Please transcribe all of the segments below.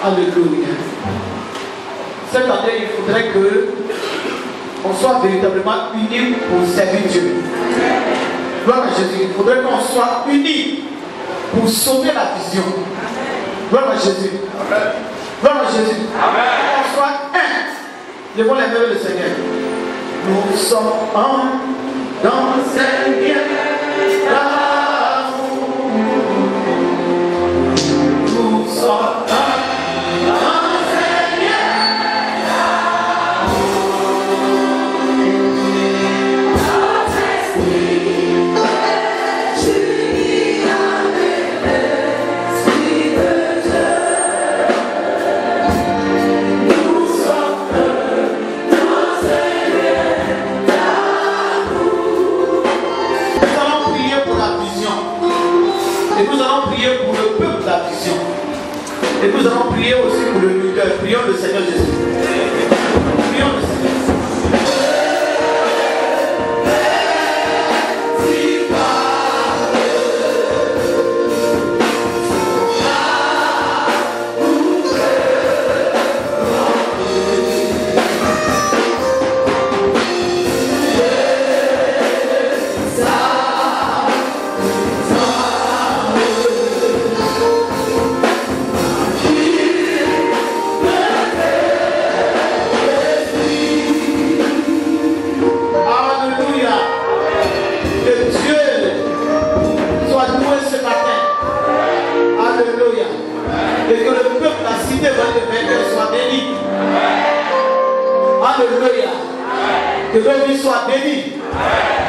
Alléluia. Cette année, il faudrait que on soit véritablement unis pour servir Dieu. Gloire à Jésus. Il faudrait qu'on soit unis pour sauver la vision. Gloire à Jésus. Gloire à Jésus. Qu'on soit un. Levons les mains vers le Seigneur. Nous sommes un dans le Seigneur. Nous sommes un. Et nous allons prier aussi pour le lutteur. Prions le Seigneur Jésus. Prions le Seigneur. Alléluia. Que notre vie soit bénie.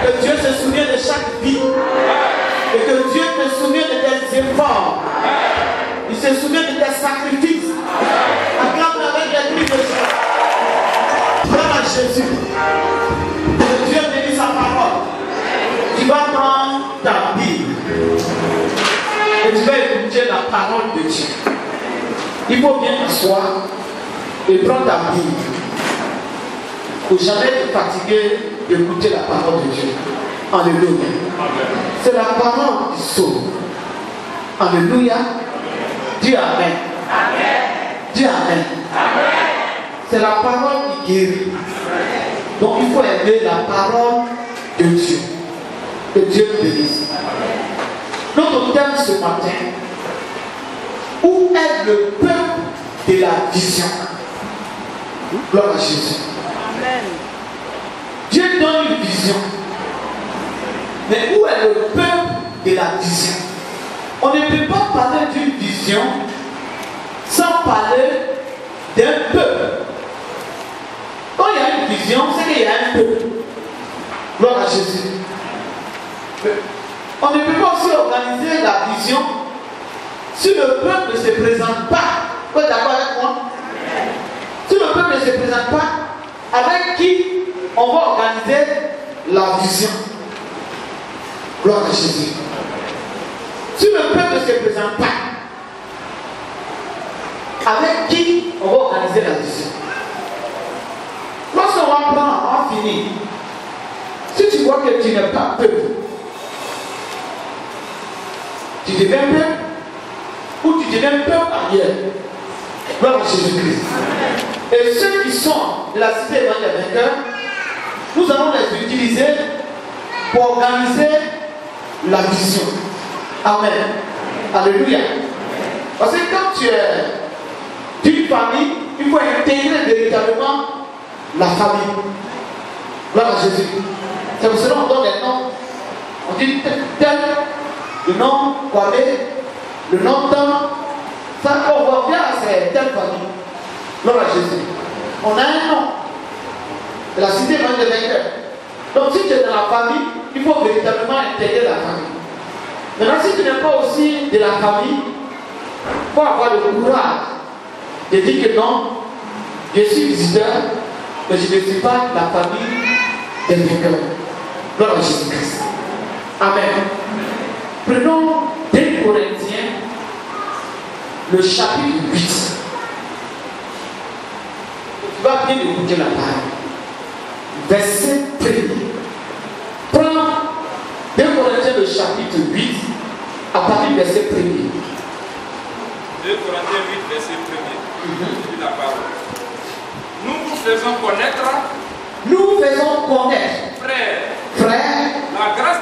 Que Dieu se souvienne de chaque vie. Et que Dieu te souvienne de tes efforts. Il se souvient de tes sacrifices. Acclame avec les cris de joie. Gloire à Jésus. Que Dieu bénisse sa parole. Tu vas prendre ta Bible. Et tu vas écouter la parole de Dieu. Il faut bien t'asseoir et prendre ta Bible. Pour jamais te fatiguer d'écouter la parole de Dieu. Alléluia. C'est la parole qui sauve. Alléluia. Dis Amen. Amen. Dis Amen. Amen. C'est la parole qui guérit. Donc il faut aimer la parole de Dieu. Que Dieu nous bénisse. Notre thème ce matin, où est le peuple de la vision? Gloire à Jésus. Amen. Dieu donne une vision. Mais où est le peuple de la vision? On ne peut pas parler d'une vision sans parler d'un peuple. Quand il y a une vision, c'est qu'il y a un peuple. Gloire à Jésus. On ne peut pas aussi organiser la vision si le peuple ne se présente pas. Vous êtes d'accord avec moi? Si le peuple ne se présente pas, avec qui on va organiser la vision? Gloire à Jésus. Si le peuple ne se présente pas, avec qui on va organiser la vision? Lorsqu'on va prendre, on va finir. Si tu vois que tu n'es pas peuple, tu deviens peuple ou tu deviens peuple ailleurs. Gloire à Jésus-Christ. Et ceux qui sont de la cité évangélique des vainqueurs, nous allons les utiliser pour organiser la vision. Amen. Alléluia. Parce que quand tu es d'une famille, il faut intégrer véritablement la famille. Gloire à Jésus. C'est pour cela qu'on donne les noms. On dit tel, le nom Kwame, le nom Tam. Ça, on voit bien, c'est telle famille. Gloire à Jésus. On a un nom de la cité évangélique des vainqueurs. Donc si tu es dans la famille, il faut véritablement intégrer la famille. Maintenant, si tu n'es pas aussi de la famille, il faut avoir le courage de dire que non, je suis visiteur, mais je ne suis pas la famille des vainqueurs. Gloire à Jésus-Christ. Amen. Prenons 2 Corinthiens, le chapitre 8. Tu vas bien écouter la parole. Verset 1er. Prends 2 Corinthiens, le chapitre 8, à partir du verset 1er. 2 Corinthiens 8, verset 1er. Je lis la parole. Nous vous faisons connaître, frères, la grâce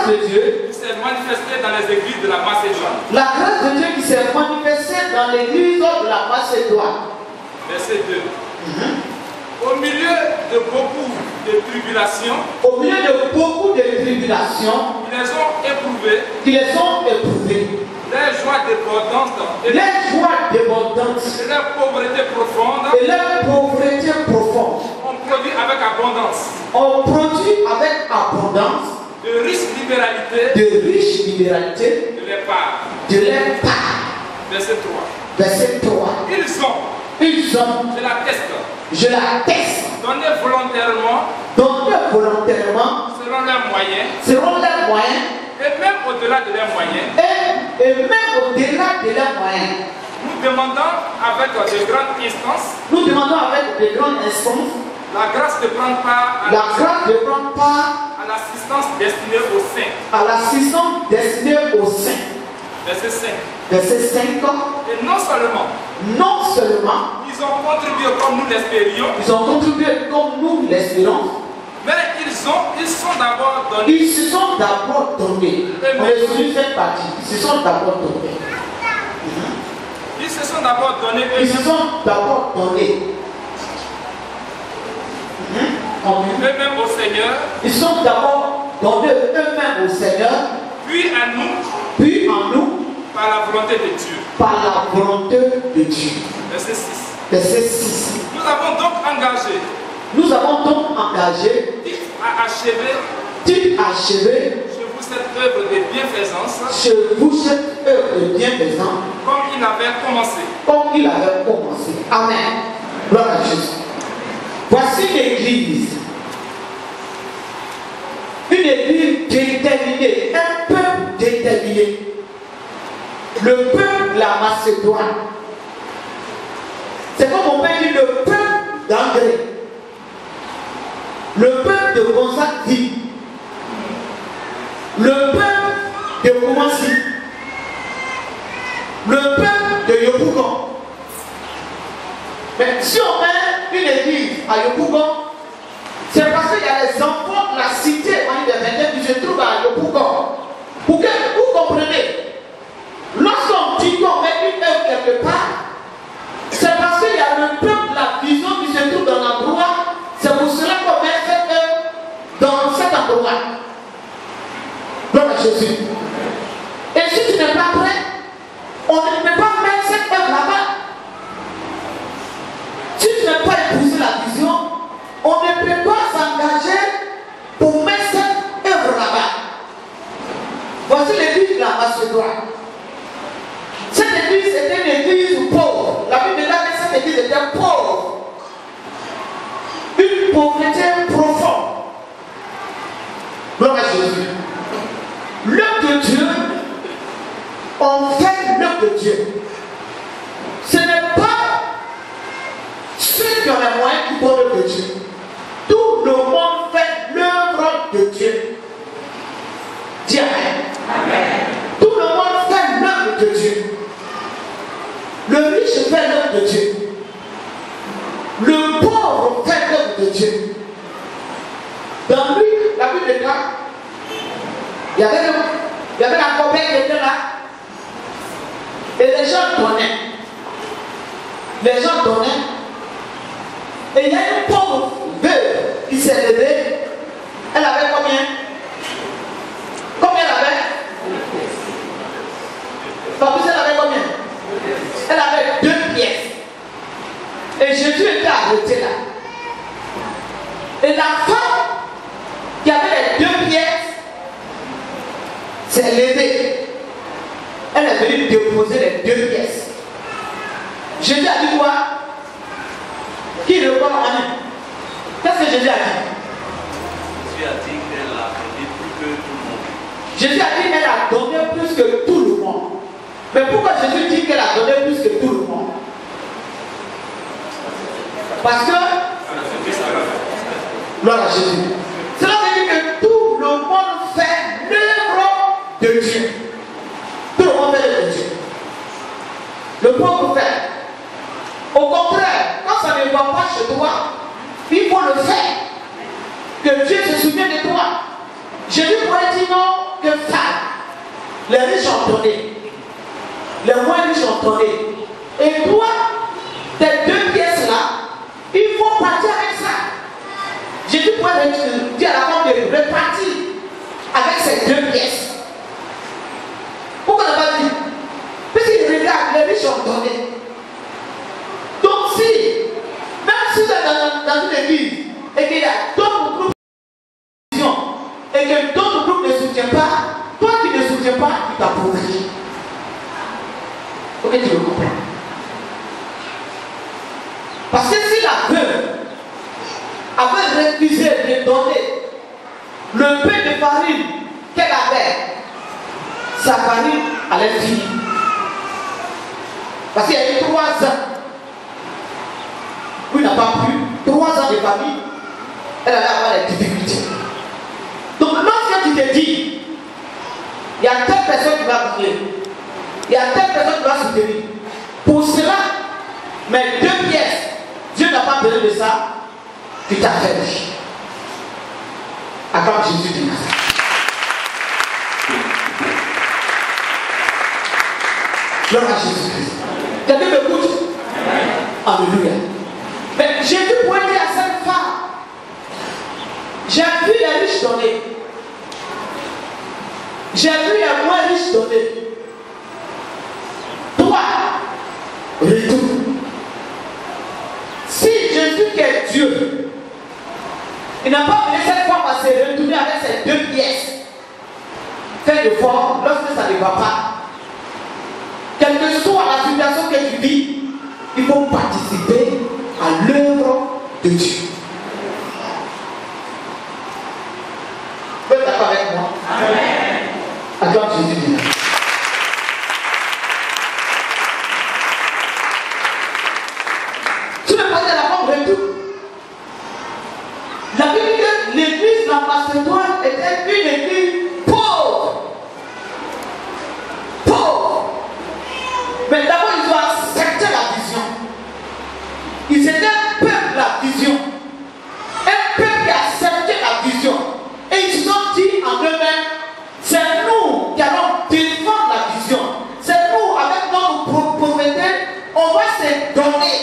de Dieu qui s'est manifestée dans les églises de la Macédoine. La grâce de Dieu qui s'est manifestée dans l'église de la Macédoine. Verset 2. Au milieu de beaucoup de tribulations, ils les ont éprouvés. Les joies débordantes et leur pauvreté profonde ont produit avec abondance de riches libéralités de leur part. Verset 3. Ils ont, je l'atteste, donné volontairement, selon leurs moyens, et même au-delà de leurs moyens, nous demandons avec de grandes instances, la grâce de prendre part à l'assistance destinée aux saints. Verset 5. Et non seulement ils ont contribué comme nous l'espérions, mais ils se sont d'abord donnés. Ils se sont d'abord donnés. Eux-mêmes au Seigneur. Ils sont d'abord donnés eux-mêmes au Seigneur. Puis en nous. Par la volonté de Dieu. Verset 6. Nous avons donc engagé. Type achevé. Chez vous cette œuvre de bienfaisance. Comme il avait commencé. Amen. Gloire à Jésus. Voici l'église. Une église déterminée. Un peuple déterminé. Le peuple de la Macédoine. C'est comme on peut dire le peuple d'André. Le peuple de Gonzague. Le peuple de Koumassi. Le peuple de Yopougon. Mais si on met une église à Yopougon, c'est parce qu'il y a les enfants de la cité qui se trouvent à Yopougon. Pour que vous compreniez, lorsqu'on dit qu'on met une œuvre quelque part, c'est parce qu'il y a le peuple de la vision qui se trouve dans l'endroit. C'est pour cela qu'on met cette œuvre dans cet endroit. Gloire à Jésus. Et si tu n'es pas prêt, on ne peut pas mettre cette œuvre là-bas. Si tu n'as pas épousé la vision, on ne peut pas s'engager pour mettre cette œuvre là-bas. Voici l'église de la Macédoine. Cette église était une église pauvre. La Bible dit que cette église était pauvre. Une pauvreté profonde. Gloire à Jésus. L'œuvre de Dieu, on fait l'œuvre de Dieu. Ce n'est pas ceux qui ont les moyens qui font l'œuvre de Dieu. Tout le monde fait l'œuvre de Dieu. Dis Amen. Tout le monde fait l'œuvre de Dieu. Le riche fait l'œuvre de Dieu. Le pauvre fait l'œuvre de Dieu. Dans lui, la Bible déclare, il y avait la corbeille qui était là. Et les gens donnaient. Et il y a une pauvre veuve qui s'est levée. Elle avait combien? Combien elle avait? Fabrice, elle avait combien? Elle avait 2 pièces. Et Jésus était arrêté là. Et la femme qui avait les 2 pièces s'est levée. Elle est venue déposer les 2 pièces. Jésus a dit quoi? Qui le voit en main? Qu'est-ce que Jésus a dit? Jésus a dit qu'elle a donné plus que tout le monde. Jésus a dit qu'elle a donné plus que tout le monde. Mais pourquoi Jésus dit qu'elle a donné plus que tout le monde? Parce que, gloire à Jésus, cela veut dire que tout le monde fait l'œuvre de Dieu. Tout le monde fait l'œuvre de Dieu. pauvre faire. Au contraire, quand ça ne va pas chez toi, il faut le faire. Que Dieu se souvienne de toi. Jésus pourrait dire non, que femme. Les riches ont donné. Les moins riches ont donné. Et toi, tes 2 pièces-là, il faut partir avec ça. Jésus pourrait dire à la femme de repartir avec ces 2 pièces. Pourquoi on n'a pas dit? Parce qu'il regarde, les riches ont donné. Donc si, même si tu es dans une église, et qu'il y a d'autres groupes de vision, et que d'autres groupes ne soutiennent pas, toi qui ne soutiens pas, tu t'appauvris. Ok, tu le comprends? Parce que si la veuve avait refusé de donner le peu de farine qu'elle avait, sa farine allait finir. Parce qu'il y a eu 3 ans où il n'a pas pu, 3 ans de famille, elle allait avoir des difficultés. Donc lorsque tu te dis, il y a telle personne qui va prier, il y a telle personne qui va soutenir, pour cela, mes 2 pièces, Dieu n'a pas besoin de ça, tu t'affaires. Acclame Jésus de Nazareth. Gloire à Jésus-Christ. Quelqu'un m'écoute? Alléluia. Mais Jésus pourrait dire à cette femme, j'ai vu les riches donner. J'ai vu les moins riches donner. Toi, retourne. Si Jésus qui est Dieu, il n'a pas voulu cette femme à se retourner avec ses 2 pièces. Fais l'effort lorsque ça ne va pas. Quelle que soit la situation que tu vis, il faut participer à l'œuvre de Dieu. Vous êtes d'accord avec moi? Amen. Acclame Jésus. Tu me posais la forme de tout. La Bible dit que l'église en Macédoine était une église pauvre. Pauvre. Mais d'abord, ils ont accepté la vision. Ils étaient un peuple la vision. Un peuple qui a accepté la vision. Et ils se sont dit en eux-mêmes, c'est nous qui allons défendre la vision. C'est nous, avec notre pauvreté, on va se donner.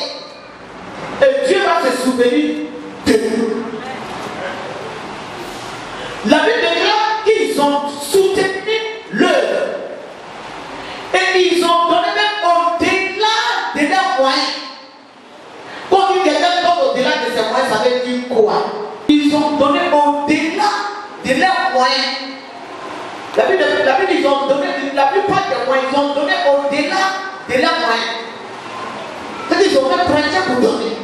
Et Dieu va se souvenir de nous. La Bible déclare qu'ils ont soutenu l'œuvre. Et ils ont donné même au-delà de leurs moyens. Quand quelqu'un donne au-delà de ses moyens, ça veut dire quoi? Ils ont donné au-delà de leurs moyens. La Bible, ils ont donné, la plupart des moyens, ils ont donné au-delà de leurs moyens. C'est-à-dire qu'ils ont même prêté pour donner.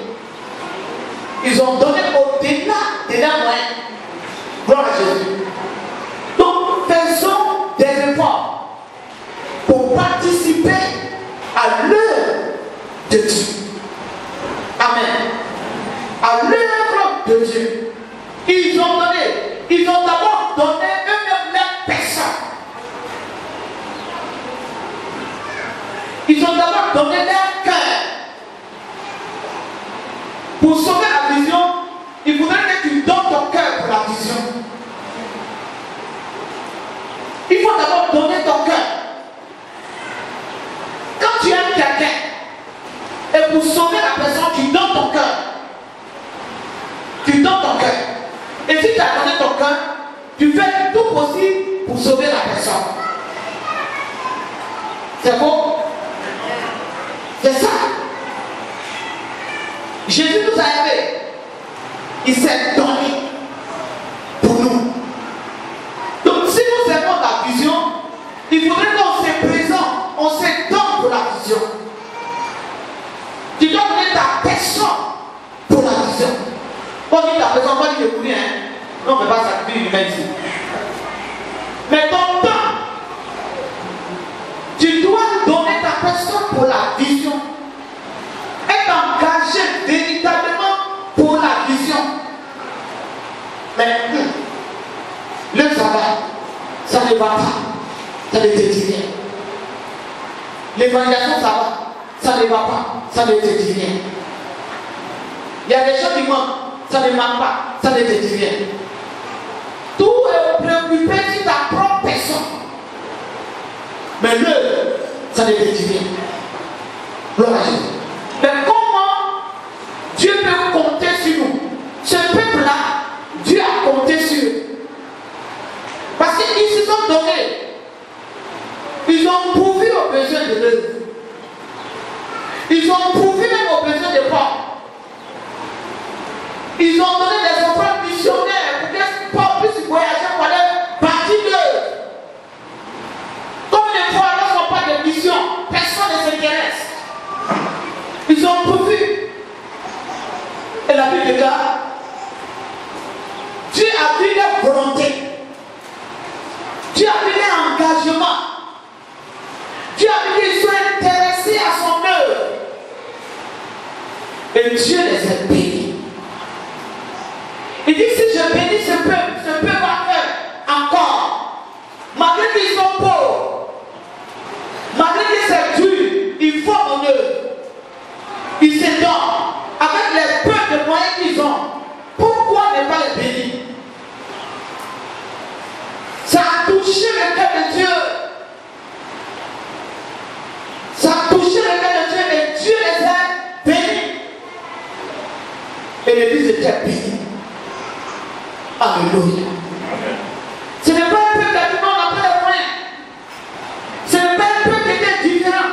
Ils ont donné au-delà de leurs moyens. Gloire à Jésus. Donc, faisons des efforts pour participer à l'œuvre de Dieu. Amen. À l'œuvre de Dieu. Ils ont d'abord donné eux-mêmes leur personne. Ils ont d'abord donné leur cœur. Pour sauver la vision, il faudrait que tu donnes ton cœur pour la vision. Il faut d'abord donner ton cœur. Quand tu aimes quelqu'un, et pour sauver la personne, tu donnes ton cœur. Tu donnes ton cœur. Et si tu as donné ton cœur, tu fais tout possible pour sauver la personne. C'est bon? C'est ça. Jésus nous a aimés. Il s'est donné pour nous. Donc si nous aimons la vision, il faudrait qu'on se présente, on se donne pour la vision. Tu dois donner ta personne pour la vision. Quand tu dis ta personne, on va dire que hein? Non, on ne peut pas sacrifier une humaine ici. Mais ton temps, tu dois donner ta personne pour la vision. Être engagé véritablement pour la vision. Mais le travail, ça ne va pas. Ça ne te dit rien. L'évangélisation, ça va. ça ne va pas, ça ne te dit rien. Il y a des gens qui manquent, ça ne manque pas, ça ne te dit rien. Tout est préoccupé sur ta propre personne. Mais l'œuvre, ça ne te dit rien. Gloire à Jésus. Mais comment Dieu peut compter sur nous? Ce peuple-là, Dieu a compté sur eux. Parce qu'ils se sont donnés. Ils ont pourvu aux besoins de l'œuvre. Ils ont pourvu même aux besoins des pauvres. Ils ont donné des offrandes missionnaires pour que les pauvres puissent voyager pour aller partir d'eux. Comme les fois, lorsqu'on parle de mission, personne ne s'intéresse. Ils ont pourvu. Et la Bible déclare, Dieu a vu leur volonté. Dieu a vu leur engagement. Dieu a vu qu'ils soient intéressés à son œuvre. Et Dieu les a bénis. Il dit, si je bénis ce peuple va faire encore. Malgré qu'ils sont pauvres, malgré que c'est dur, ils font mon œuvre. Ils se donnent avec les peu de moyens qu'ils ont. Pourquoi ne pas les bénir? Ça a touché le cœur de Dieu. Ça a touché le cœur de Dieu et Dieu les a bénis. Et l'église était bénie. Alléluia. Ce n'est pas un peuple qui a n'a pas les moyens. Ce n'est pas un peuple qui était différent.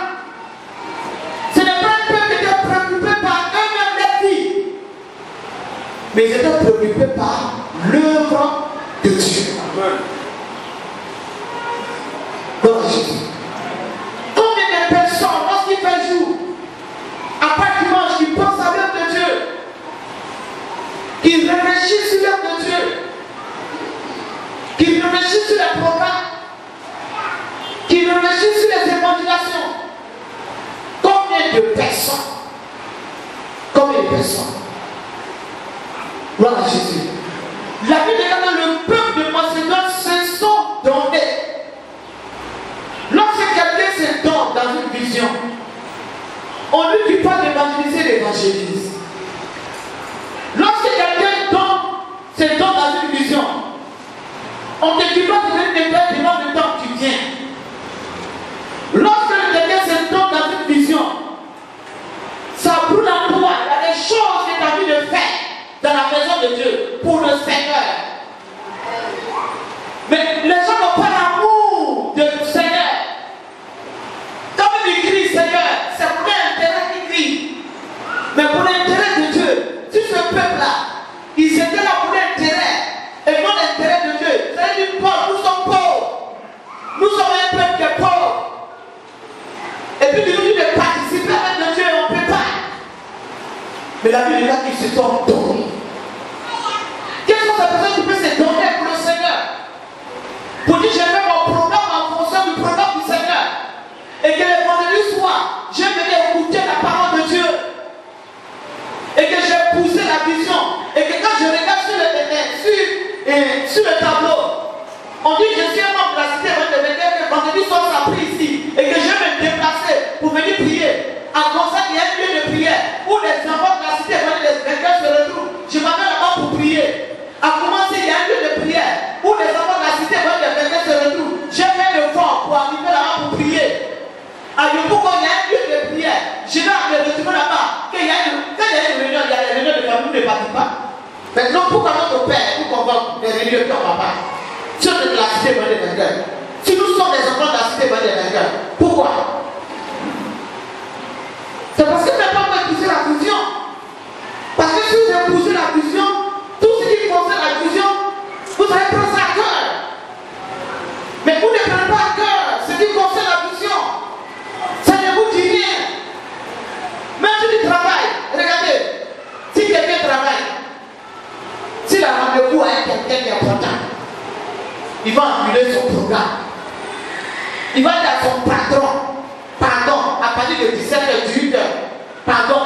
Ce n'est pas un peuple qui était préoccupé par eux-mêmes les vies. Mais ils étaient préoccupés par l'œuvre de Dieu. Gloire à Jésus. Combien de personnes, lorsqu'il fait jour, après qu'ils mangent, qu'ils pensent à l'œuvre de Dieu, qu'ils réfléchissent sur l'œuvre de Dieu, qu'ils réfléchissent sur les programmes, qu'ils réfléchissent sur les évangélisations. Combien de personnes? Combien de personnes? Gloire à Jésus. La Bible dit que le peuple de Macédoine se sont donnés. Lorsque quelqu'un se donne dans une vision, on ne lui dit pas d'évangéliser, l'évangélise. Lorsque quelqu'un se donne dans une vision, on ne te dit pas de nettoyer devant le temps que tu viens. Lorsque quelqu'un se donne dans une vision, ça brûle en toi. Il y a des choses que tu as envie de faire dans la maison de Dieu pour le Seigneur. Mais les gens n'ont pas l'amour du Seigneur. Quand ils crient Seigneur, c'est pour l'intérêt qu'ils crient. Mais pour l'intérêt de Dieu, si ce peuple-là, ils étaient là pour l'intérêt et non l'intérêt de Dieu. Ça veut dire pauvres, nous sommes pauvres. Nous sommes un peuple qui est pauvre. Et puis nous disons de participer avec Dieu, on ne peut pas. Mais la Bible est là qu'ils se sont donnés. Quelles sont ces personnes qui peuvent se donner pour le Seigneur? Pour dire, je fais mon programme en fonction du programme du Seigneur. Et que le vendredi soir, je vais écouter la parole de Dieu. Et que j'ai poussé la vision. Et que quand je regarde sur le tableau, on dit que je suis un membre de la cité que vendredi soir ça prie ici. Et que je vais me déplacer pour venir prier. En constat, il y a un lieu de prière où les enfants de la cité, les vainqueurs se retrouvent. Je m'amène là-bas pour prier. À commencer, il y a un lieu de prière où les enfants de la cité, les vainqueurs se retrouvent. J'ai fait le fort pour arriver là-bas pour prier. À Yopouko, il y a un lieu de prière. Je vais me retrouver là-bas. Quand il y a une réunion, il y a des réunions de famille, nous ne partons pas. Maintenant, pourquoi notre père, nous convoque des réunions qui ne va pas? Si on est de la cité, des vainqueurs. Si nous sommes des enfants de la cité, des vainqueurs. Pourquoi? C'est parce que vous n'avez pas épousé la vision. Parce que si vous épousez la vision, tout ce qui concerne la vision, vous allez prendre ça à cœur. Mais vous ne prenez pas à cœur ce qui concerne la vision. Ça ne vous dit rien. Même si tu travailles, regardez, si quelqu'un travaille, s'il a rendez-vous avec quelqu'un qui est important, il va annuler son programme. Il va dire à son patron, pardon, à partir de 17h, 18h, pardon.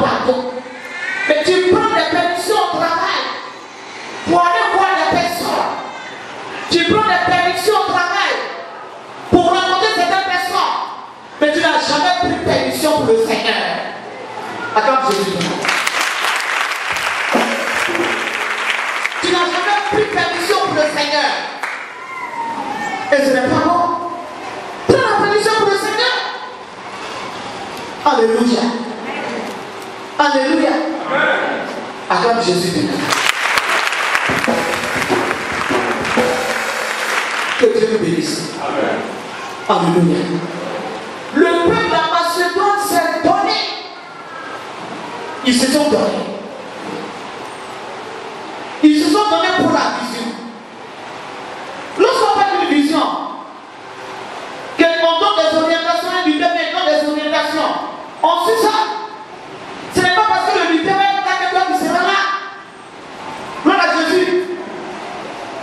Mais tu prends des permissions au travail pour aller voir des personnes. Tu prends des permissions au travail pour rencontrer certaines personnes. Mais tu n'as jamais pris permission pour le Seigneur. Acclame Jésus. Tu n'as jamais pris permission pour le Seigneur. Et ce n'est pas bon. Prends la permission pour le Seigneur. Alléluia. Alléluia. Acclame Jésus. Que Dieu nous bénisse. Amen. Alléluia. Le peuple de la Macédoine s'est donné. Ils se sont donnés. Ils se sont donnés pour la vision. Lorsqu'on parle d'une vision, qu'on donne des orientations et du thème donne des orientations, on suit ça. Ce n'est pas parce que le lutin est quelqu'un qui sera là. Gloire à Jésus.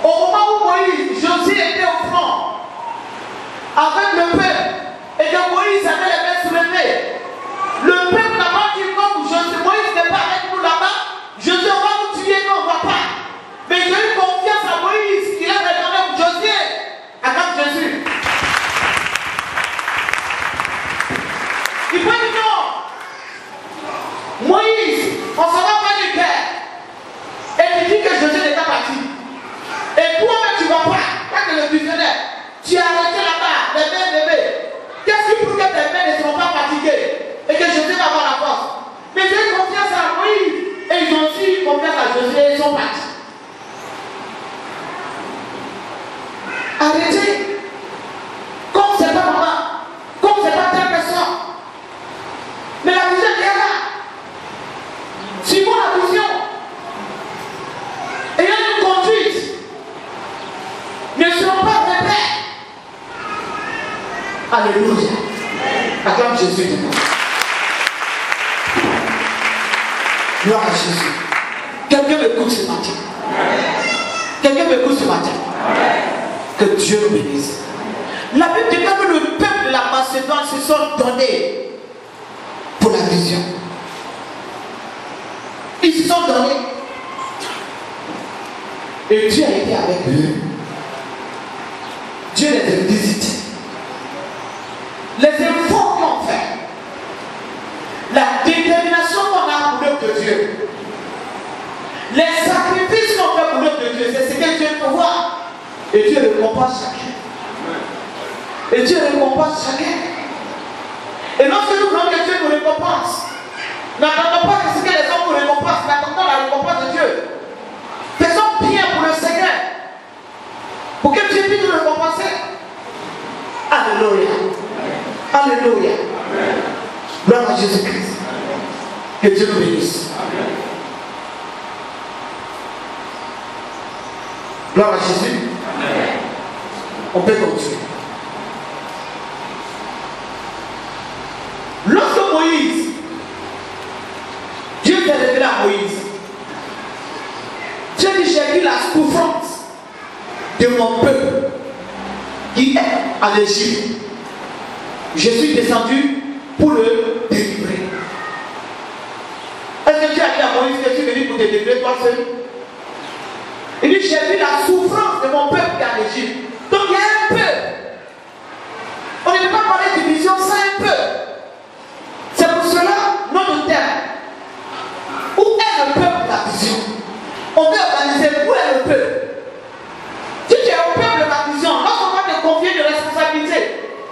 Au moment où Moïse, Josué était au front, avec le peuple, et que Moïse avait les mains soulevées, le peuple n'a pas dit non, Moïse n'est pas avec nous là-bas, Josué va nous tuer, non, on ne va pas. Mais j'ai eu confiance à Moïse, il a regardé Josué, avec Jésus. Il peut dire non. Moïse, on ne s'en va pas du guerre. Et tu dis que Josué n'est pas parti. Et toi-même, tu ne vas pas. Quand le visionnaire, tu as arrêté là-bas, les mains levées. Qu'est-ce qui prouve que tes mains ne seront pas fatiguées et que Josué va avoir la force? Mais j'ai eu confiance à Moïse. Et ils ont aussi eu confiance à Josué et ils sont partis. Arrêtez. Comme c'est pas maman, comme c'est pas telle personne. Mais la vision est là. Suivons la vision. Ayant une conduite. Ne seront pas repères. Alléluia. Acclame Jésus. Gloire à Jésus. Quelqu'un m'écoute ce matin. Quelqu'un m'écoute ce matin. Que Dieu nous bénisse. La Bible dit que le peuple de la Macédoine se sont donnés pour la vision. Ils se sont donnés. Et Dieu a été avec eux. Dieu les a visités. Les efforts qu'on fait. La détermination qu'on a pour l'œuvre de Dieu. Les sacrifices qu'on fait pour l'œuvre de Dieu. C'est ce que Dieu peut voir. Et Dieu récompense chacun. Et Dieu récompense chacun. Et lorsque nous voulons que Dieu nous récompense, n'attendons pas que ce que les hommes nous récompensent, mais attendons la récompense de Dieu. Faisons bien pour le Seigneur. Pour que Dieu puisse nous récompenser. Alléluia. Alléluia. Gloire à Jésus-Christ. Que Dieu nous bénisse. Gloire à Jésus. On peut continuer. Lorsque Moïse, Dieu s'est révélé à Moïse, Dieu dit, j'ai vu la souffrance de mon peuple qui est en Égypte. Je suis descendu pour le délivrer. Est-ce que Dieu a dit à Moïse que tu es venu pour te délivrer toi seul? Il dit, j'ai vu la souffrance de mon peuple qui est en Égypte. Donc il y a un peuple. On ne peut pas parler de vision sans un peuple. C'est pour cela notre terme. Où est le peuple de la vision? On veut organiser où est le peuple. Si tu es au peuple de la vision, lorsqu'on va te confier de responsabilité,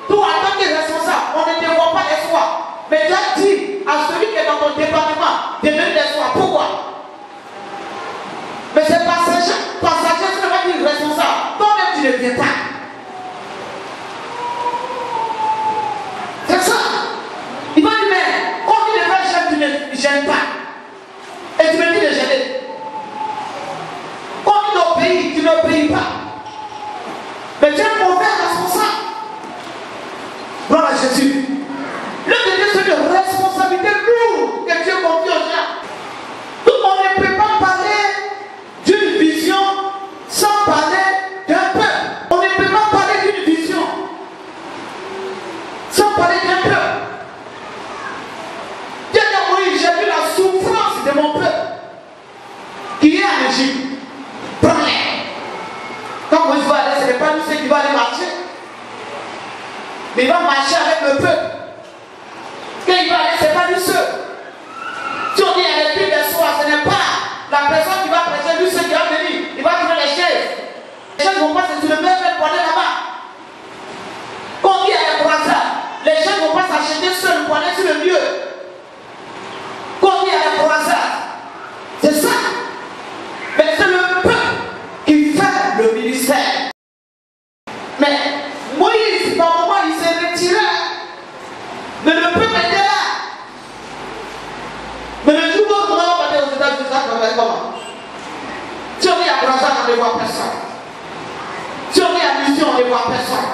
toi en tant que responsable, on ne te voit pas les soirs. Mais tu as dit à celui qui est dans ton département de venir les soirs. Pourquoi? Mais c'est passager, tu ne vas pas dire responsable. Toi-même tu ne viens pas. C'est ça. Il va dire, mais quand tu ne fais chef, tu ne gênes pas. Et tu me dis de gêner. Quand tu n'obéis, tu n'obéis pas. Mais tu es un mauvais responsable. Gloire à Jésus. L'un de Dieu, c'est une responsabilité lourde que Dieu confie aux gens. Donc on ne peut pas parler d'une vision sans parler d'un peuple. On ne peut pas parler d'une vision sans parler d'un peuple. Dieu dit à Moïse, j'ai vu la souffrance de mon peuple qui est en Égypte. Prends-les. Quand Moïse va aller, ce n'est pas nous ceux qui vont aller marcher. Mais il va marcher avec le peuple. Quand il va aller, ce n'est pas nous ceux. s'acheter seul pour aller sur le lieu. Comme il y a la croisade. C'est ça. Mais c'est le peuple qui fait le ministère. Mais Moïse, par moment, il s'est retiré. Mais le peuple était là. Mais le jour où on va partir aux États-Unis, ça va faire comment? Si on est à croisade, on ne voit personne. Si on est à mission, on ne voit personne.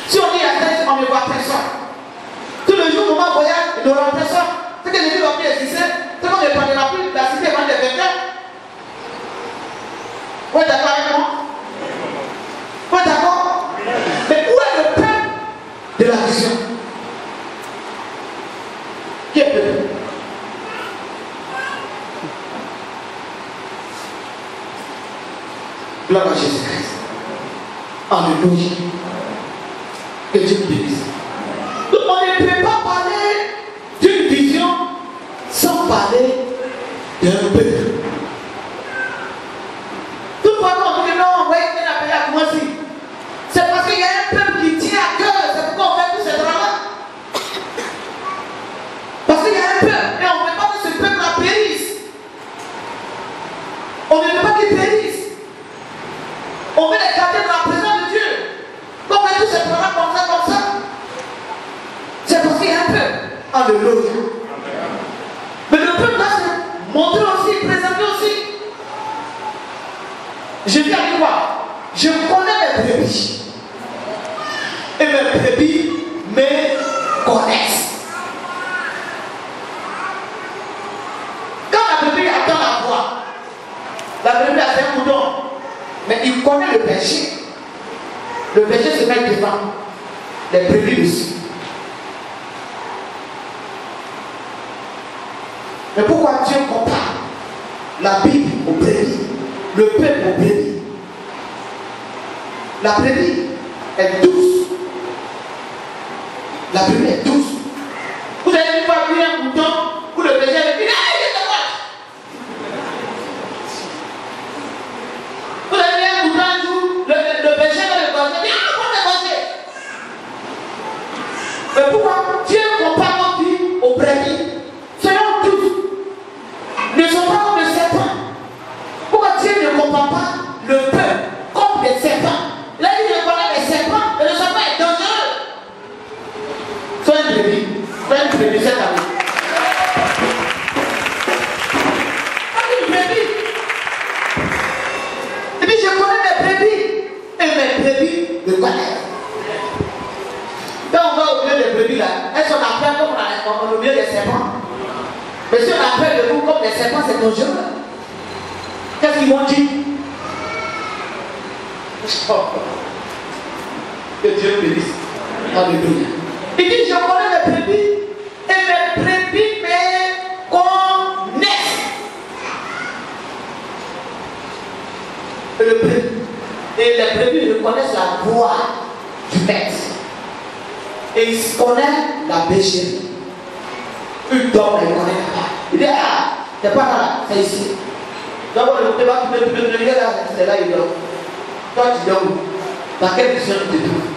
Si on est à tête, on ne voit personne. Tout le jour où on voyage, il n'y aura personne. C'est que les gens vont exister. C'est qu'on ne parlera plus de la cité avant des vainqueurs. Vous êtes d'accord avec moi? Vous êtes d'accord? Mais où est le peuple de la vision? Qui est le peuple? Gloire à Jésus-Christ. Alléluia. Que Dieu nous bénisse. Donc on ne peut pas parler d'une vision sans parler d'un peuple. Tout le monde on dit non, on va être appelé à moi aussi. C'est parce qu'il y a un peuple qui tient à cœur, c'est pourquoi on fait tout ce travail. Parce qu'il y a un peuple, et on ne veut pas que ce peuple-là périsse. On ne veut pas qu'il périsse. On veut les garder dans la présence de Dieu. On fait tout ce travail comme ça. C'est parce qu'il y a un peuple. Alléluia. Mais le peuple là, c'est montrer aussi, présenter aussi. Je dis à toi, je connais mes brebis. Et mes brebis me connaissent. Quand la brebis attend la voix, la brebis a fait un mouton, mais il connaît le péché. Le péché se met devant. Les brebis aussi. Mais pourquoi Dieu compare la Bible aux brebis, le peuple aux brebis? La brebis est douce. La brebis est douce. Vous avez vu pas vu un mouton où le berger dit vous avez vu un mouton un jour, le berger va le berger dit mais pourquoi Dieu compare notre vie aux brebis? Selon tous, ne sont pas comme les serpents. Pourquoi Dieu ne compare pas le peuple comme des serpents? Là, il reconnaît les serpents, et le serpent est dangereux. Sois une brebis cette année. Sois une brebis. Et puis je connais mes brebis, et mes brebis me connaissent. Quand on va au milieu des brebis là, elles sont après comme au milieu des serpents. Mais si on appelle le vous comme des serpents, c'est dangereux. Qu'est-ce qu'ils vont dire? Que Dieu bénisse. Alléluia. Il dit, je connais mes brebis et mes brebis me connaissent. Et les brebis reconnaissent la voix du maître. Et ils connaissent la bergerie. Une dame, elle connaît pas. Il dit, ah, c'est pas là, c'est ici. Donc, le débat, tu me dis, c'est là, il dort. Toi, tu dors où? Dans quelle vision tu te trouves?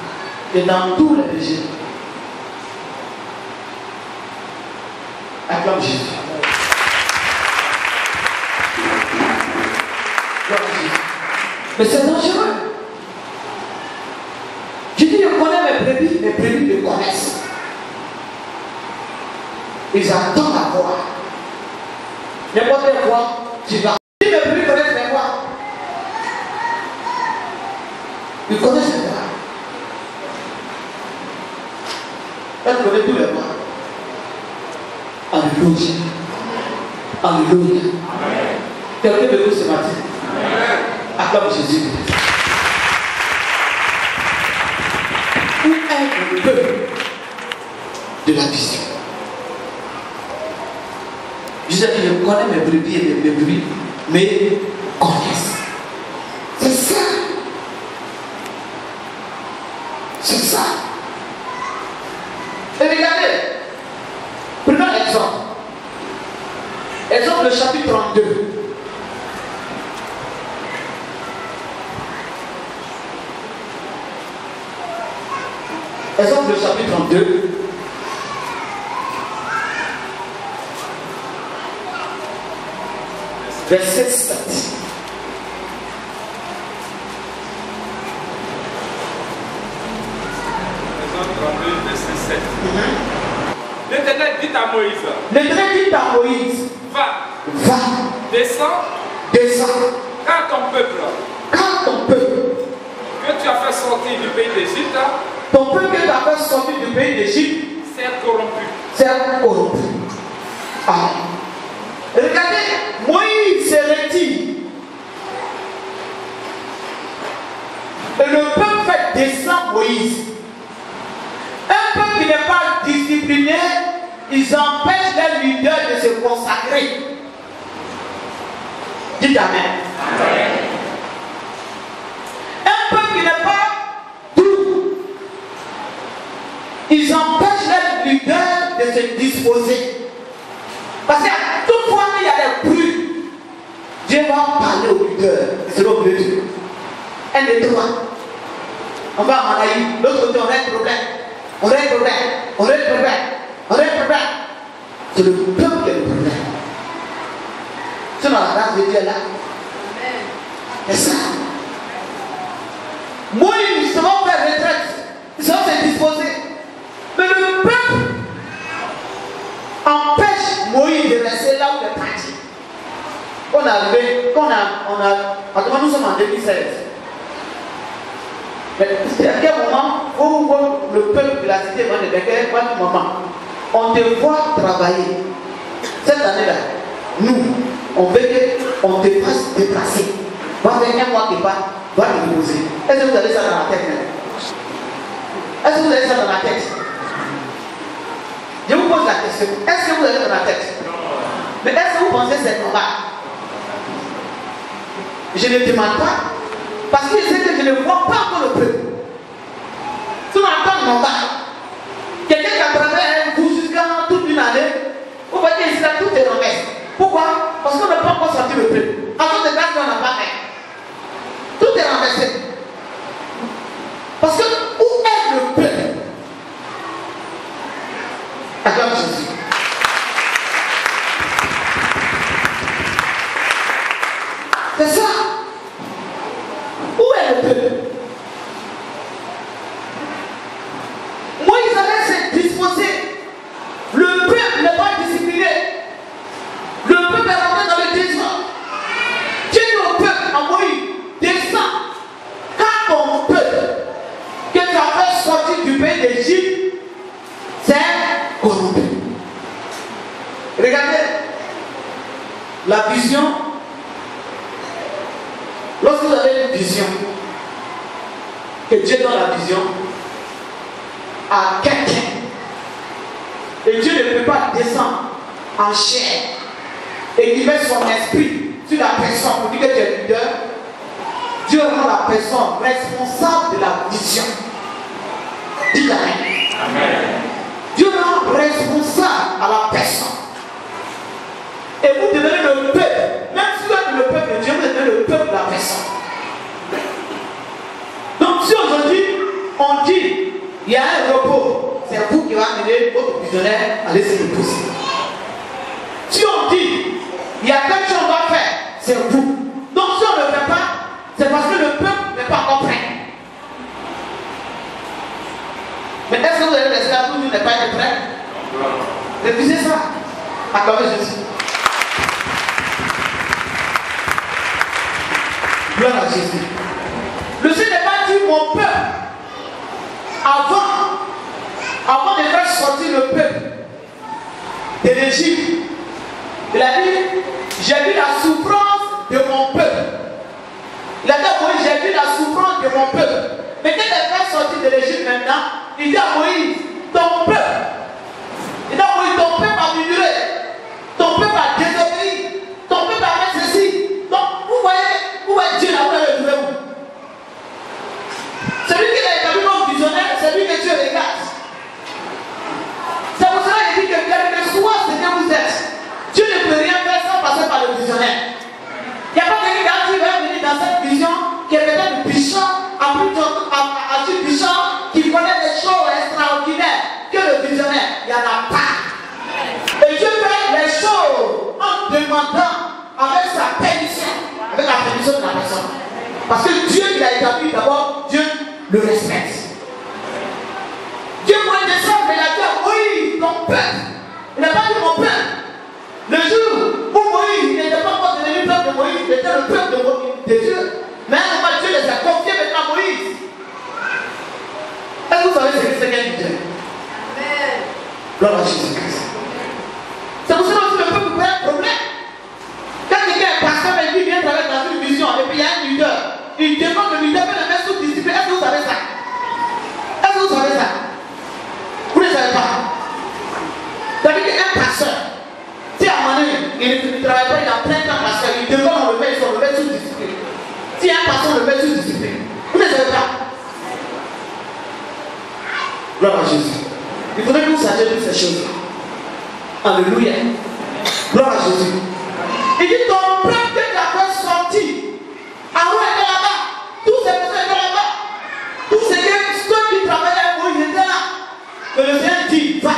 Et dans tous les bergers. Acclame Jésus. Mais c'est dangereux. Je dis, je connais mes brebis me connaissent. Ils attendent la voix. N'importe quelle voix, tu vas. Si mes brebis connaissent mes voix, ils connaissent les voix. Elle connaît tous les voix. Alléluia. Alléluia. Quelqu'un de vous ce matin. Acclame Jésus. Où est le peuple de la vision? Je sais que je connais mes brebis et mes brebis, mais connaissent. C'est ça. C'est ça. Et regardez. Prenons l'exemple. Exemple le chapitre 32. Exemple le chapitre 32. verset 7. Exode 32, verset 7. L'Éternel dit à Moïse. L'Éternel dit à Moïse. Va. Descends. Car ton peuple. Que tu as fait sortir du pays d'Égypte. Ton peuple que tu as fait sortir du pays d'Égypte. C'est corrompu. Ah. Regardez, Moïse se retire. Et le peuple fait descendre Moïse. Un peuple qui n'est pas discipliné, ils empêchent les leaders de se consacrer. Dites Amen. Un peuple qui n'est pas doux, ils empêchent les leaders de se disposer. Parce qu'à toute fois qu'il y a des bruits, Dieu va parler aux leaders. C'est l'homme de Dieu. Un des trois. On va à Manaï, l'autre côté on a un problème. C'est le peuple qui a le problème. C'est dans la grâce de Dieu là. C'est ça. Moïse se va faire retraite. Ils se vont se disposer. Mais le peuple empêche Moïse de rester là où il est parti. Nous sommes en 2016. Mais à quel moment, où le peuple de la cité va de moment, on te voit travailler. Cette année-là, nous, on veut qu'on te fasse déplacer. Va venir un mois qui part, va te poser. Est-ce que vous avez ça dans la tête? Est-ce que vous avez ça dans la tête? Je vous pose la question. Est-ce que vous avez ça dans la tête? Mais est-ce que vous pensez que c'est normal? Je ne demande pas. Parce que je sais que je ne vois pas encore le peuple. Si on entend normal, quelqu'un qui a travaillé un jour jusqu'à toute une année, on va dire que tout est renversé. Pourquoi? Parce qu'on n'a pas encore sorti le peuple. À cause de grâce, on n'a pas fait. Tout est renversé. Parce que où est le peuple? Acclame Jésus. C'est ça. Où est le peuple? Moïse allait se disposer. Le peuple n'est pas discipliné. Le peuple est rentré dans le désert. Dieu dit au peuple, à Moïse, descends. Car ton peuple que tu as fait sortir du pays d'Égypte, c'est corrompu. Regardez la vision. Lorsque vous avez une vision, que Dieu donne la vision à quelqu'un, et Dieu ne peut pas descendre en chair et il met son esprit sur la personne pour dire que tu es leader, Dieu rend la personne responsable de la vision. Dites Amen. Dieu rend responsable à la personne. Et vous devenez le peuple. Même si vous êtes le peuple de Dieu, vous devenez le peuple de la personne. Donc si aujourd'hui, on dit, il y a un repos, c'est vous qui va amener votre visionnaire à laisser se reposer. Si on dit, il y a quelque chose qu'on va faire, c'est vous. Donc si on ne le fait pas, c'est parce que le peuple n'est pas encore prêt. Mais est-ce que vous allez laisser là, tout le monde n'est pas prêt? Refusez ça. Accordez Jésus. Gloire à Jésus. Le Seigneur n'a pas dit mon peuple avant de faire sortir le peuple de l'Égypte. Il a dit, j'ai vu la souffrance de mon peuple. Il a dit à Moïse, j'ai vu la souffrance de mon peuple. Mais quand il a fait sortir de l'Égypte maintenant, il dit à Moïse, ton peuple. Il dit à Moïse, ton peuple a murmuré. Ton peuple a désobéi. Ton peuple a fait ceci. Donc, vous voyez, où est Dieu là, où est le trouvé? Celui qui a établi comme visionnaire, c'est lui que Dieu regarde. C'est pour cela qu'il dit que quel que soit ce que vous êtes, Dieu ne peut rien faire sans passer par le visionnaire. Il n'y a pas quelqu'un qui va venir dans cette vision qui est peut-être Bishop, à Bishop, qui connaît des choses extraordinaires que le visionnaire. Il n'y en a pas. Et Dieu fait les choses en demandant avec sa permission, avec la permission de la personne. Parce que Dieu il a établi d'abord, Dieu le respecte. Dieu pourrait descendre, mais il a dit à Moïse, ton peuple. Il n'a pas dit mon peuple. Le jour où Moïse n'était pas encore devenu peuple de Moïse, il était le peuple de Dieu. Mais à un moment, Dieu les a confiés maintenant à Moïse. Est-ce que vous savez ce que c'est qu'un Dieu? Amen. Gloire à Jésus-Christ. C'est pour cela que le peuple peut un problème. Quand quelqu'un est pasteur et qu'il vient travailler dans une vision, et puis il y a un leader, il demande le leader de le mettre sous discipline. Est-ce que vous savez ça? Est-ce que vous savez ça? Vous ne savez pas. C'est-à-dire qu'un pasteur, si à un moment donné, il ne travaille pas, il a plein temps pasteur, il demande le mettre sous discipline. Si un pasteur le met sous discipline, vous ne savez pas. Gloire à Jésus. Il faudrait que vous sachiez toutes ces choses. Alléluia. Gloire à Jésus. Il dit ton peuple que tu as fait sortir. Aaron était là-bas. Tous ces personnes étaient là-bas. Tous ceux qui travaillaient avec Moïse étaient là. Que le Seigneur dit, va.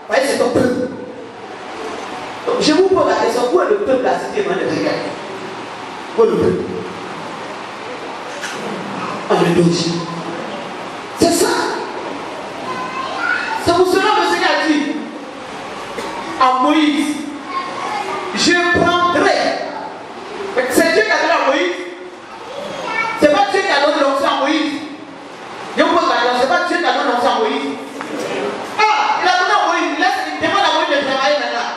Voyez, c'est ton peuple. Donc, je vous pose la question, où est le peuple de la cité de Béguel? Où est le peuple? Alléluia. C'est ça. C'est pour cela que le Seigneur a dit à Moïse, je prendrai. C'est Dieu qui a donné à Moïse. C'est pas Dieu qui a donné l'onction à Moïse. Je vous pose la question, c'est pas Dieu qui a donné l'onction à Moïse. Ah, il a donné à Moïse. Il demande à Moïse de travailler maintenant.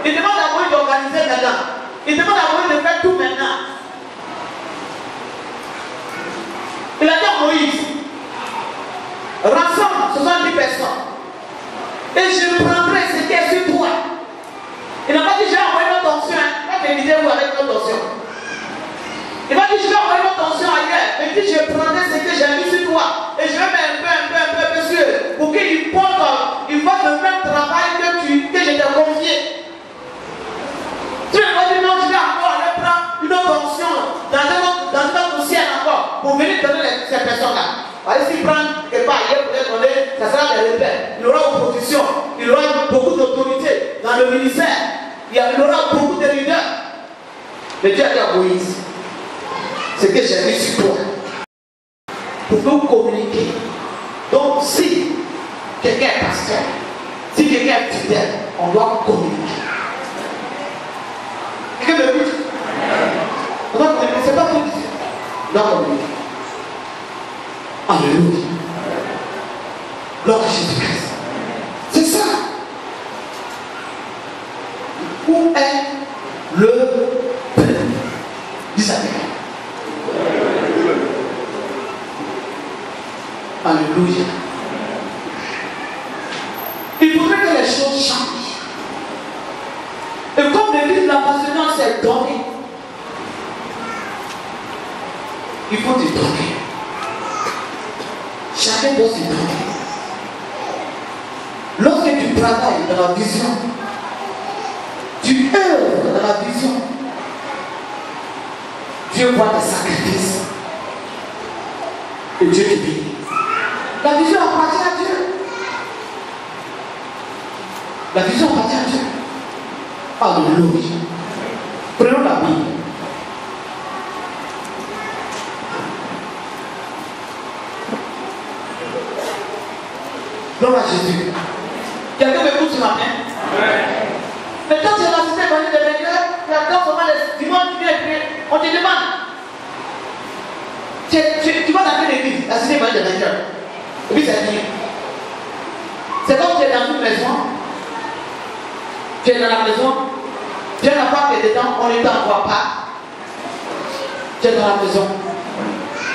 Il demande à Moïse d'organiser maintenant. Il demande à Moïse de faire tout maintenant. Il a dit à Moïse, rassemble 70 personnes. Et je prendrai ce qui est sur toi. Il n'a pas dit, je vais envoyer notre tension. Quand il disait, vous avec notre tension. Il m'a dit, je vais envoyer notre tension ailleurs. Il dit, je prendrai ce que j'ai mis sur toi. Et je vais mettre un peu sur pour qu'il fasse le même travail que je t'ai confié. Tu m'as dit, non, je vais encore aller prendre une autre tension dans un autre ciel encore pour venir donner ces personnes-là. S'il prend quelque part ailleurs pour être donné, ça sera des rebelles. Il aura opposition, il aura beaucoup d'autorité dans le ministère, il aura beaucoup de leaders. Mais Dieu a dit à Moïse, ce que j'ai mis sur toi, pour que vous communiquiez. Donc si quelqu'un est pasteur, si quelqu'un est fidèle, on doit communiquer. Quelqu'un me dit, on doit communiquer, c'est pas tout difficile. On doit communiquer. Alléluia. Gloire à Jésus-Christ. C'est ça. Où est le peuple? Dis avec moi. Alléluia. Il faudrait que les choses changent. Et comme l'église de la patience est donnée, il faut te donner. Chacun doit se donner. Lorsque tu travailles dans la vision, tu œuvres dans la vision, Dieu voit tes sacrifices. Et Dieu te bénit. La vision appartient à Dieu. La vision appartient à Dieu. Alléluia. Prenons la Bible. Gloire à Jésus. Quelqu'un m'écoute ce matin? Mais quand tu es dans la cité de Béguel, tu attends seulement les dimanches, tu viens prier. On te demande. Tu vas dans quelle église? La cité de Béguel. Et puis c'est fini. C'est comme tu es dans une maison. Tu es dans la maison. Tu as la part qui est dedans, on ne t'envoie pas. Tu es dans la maison.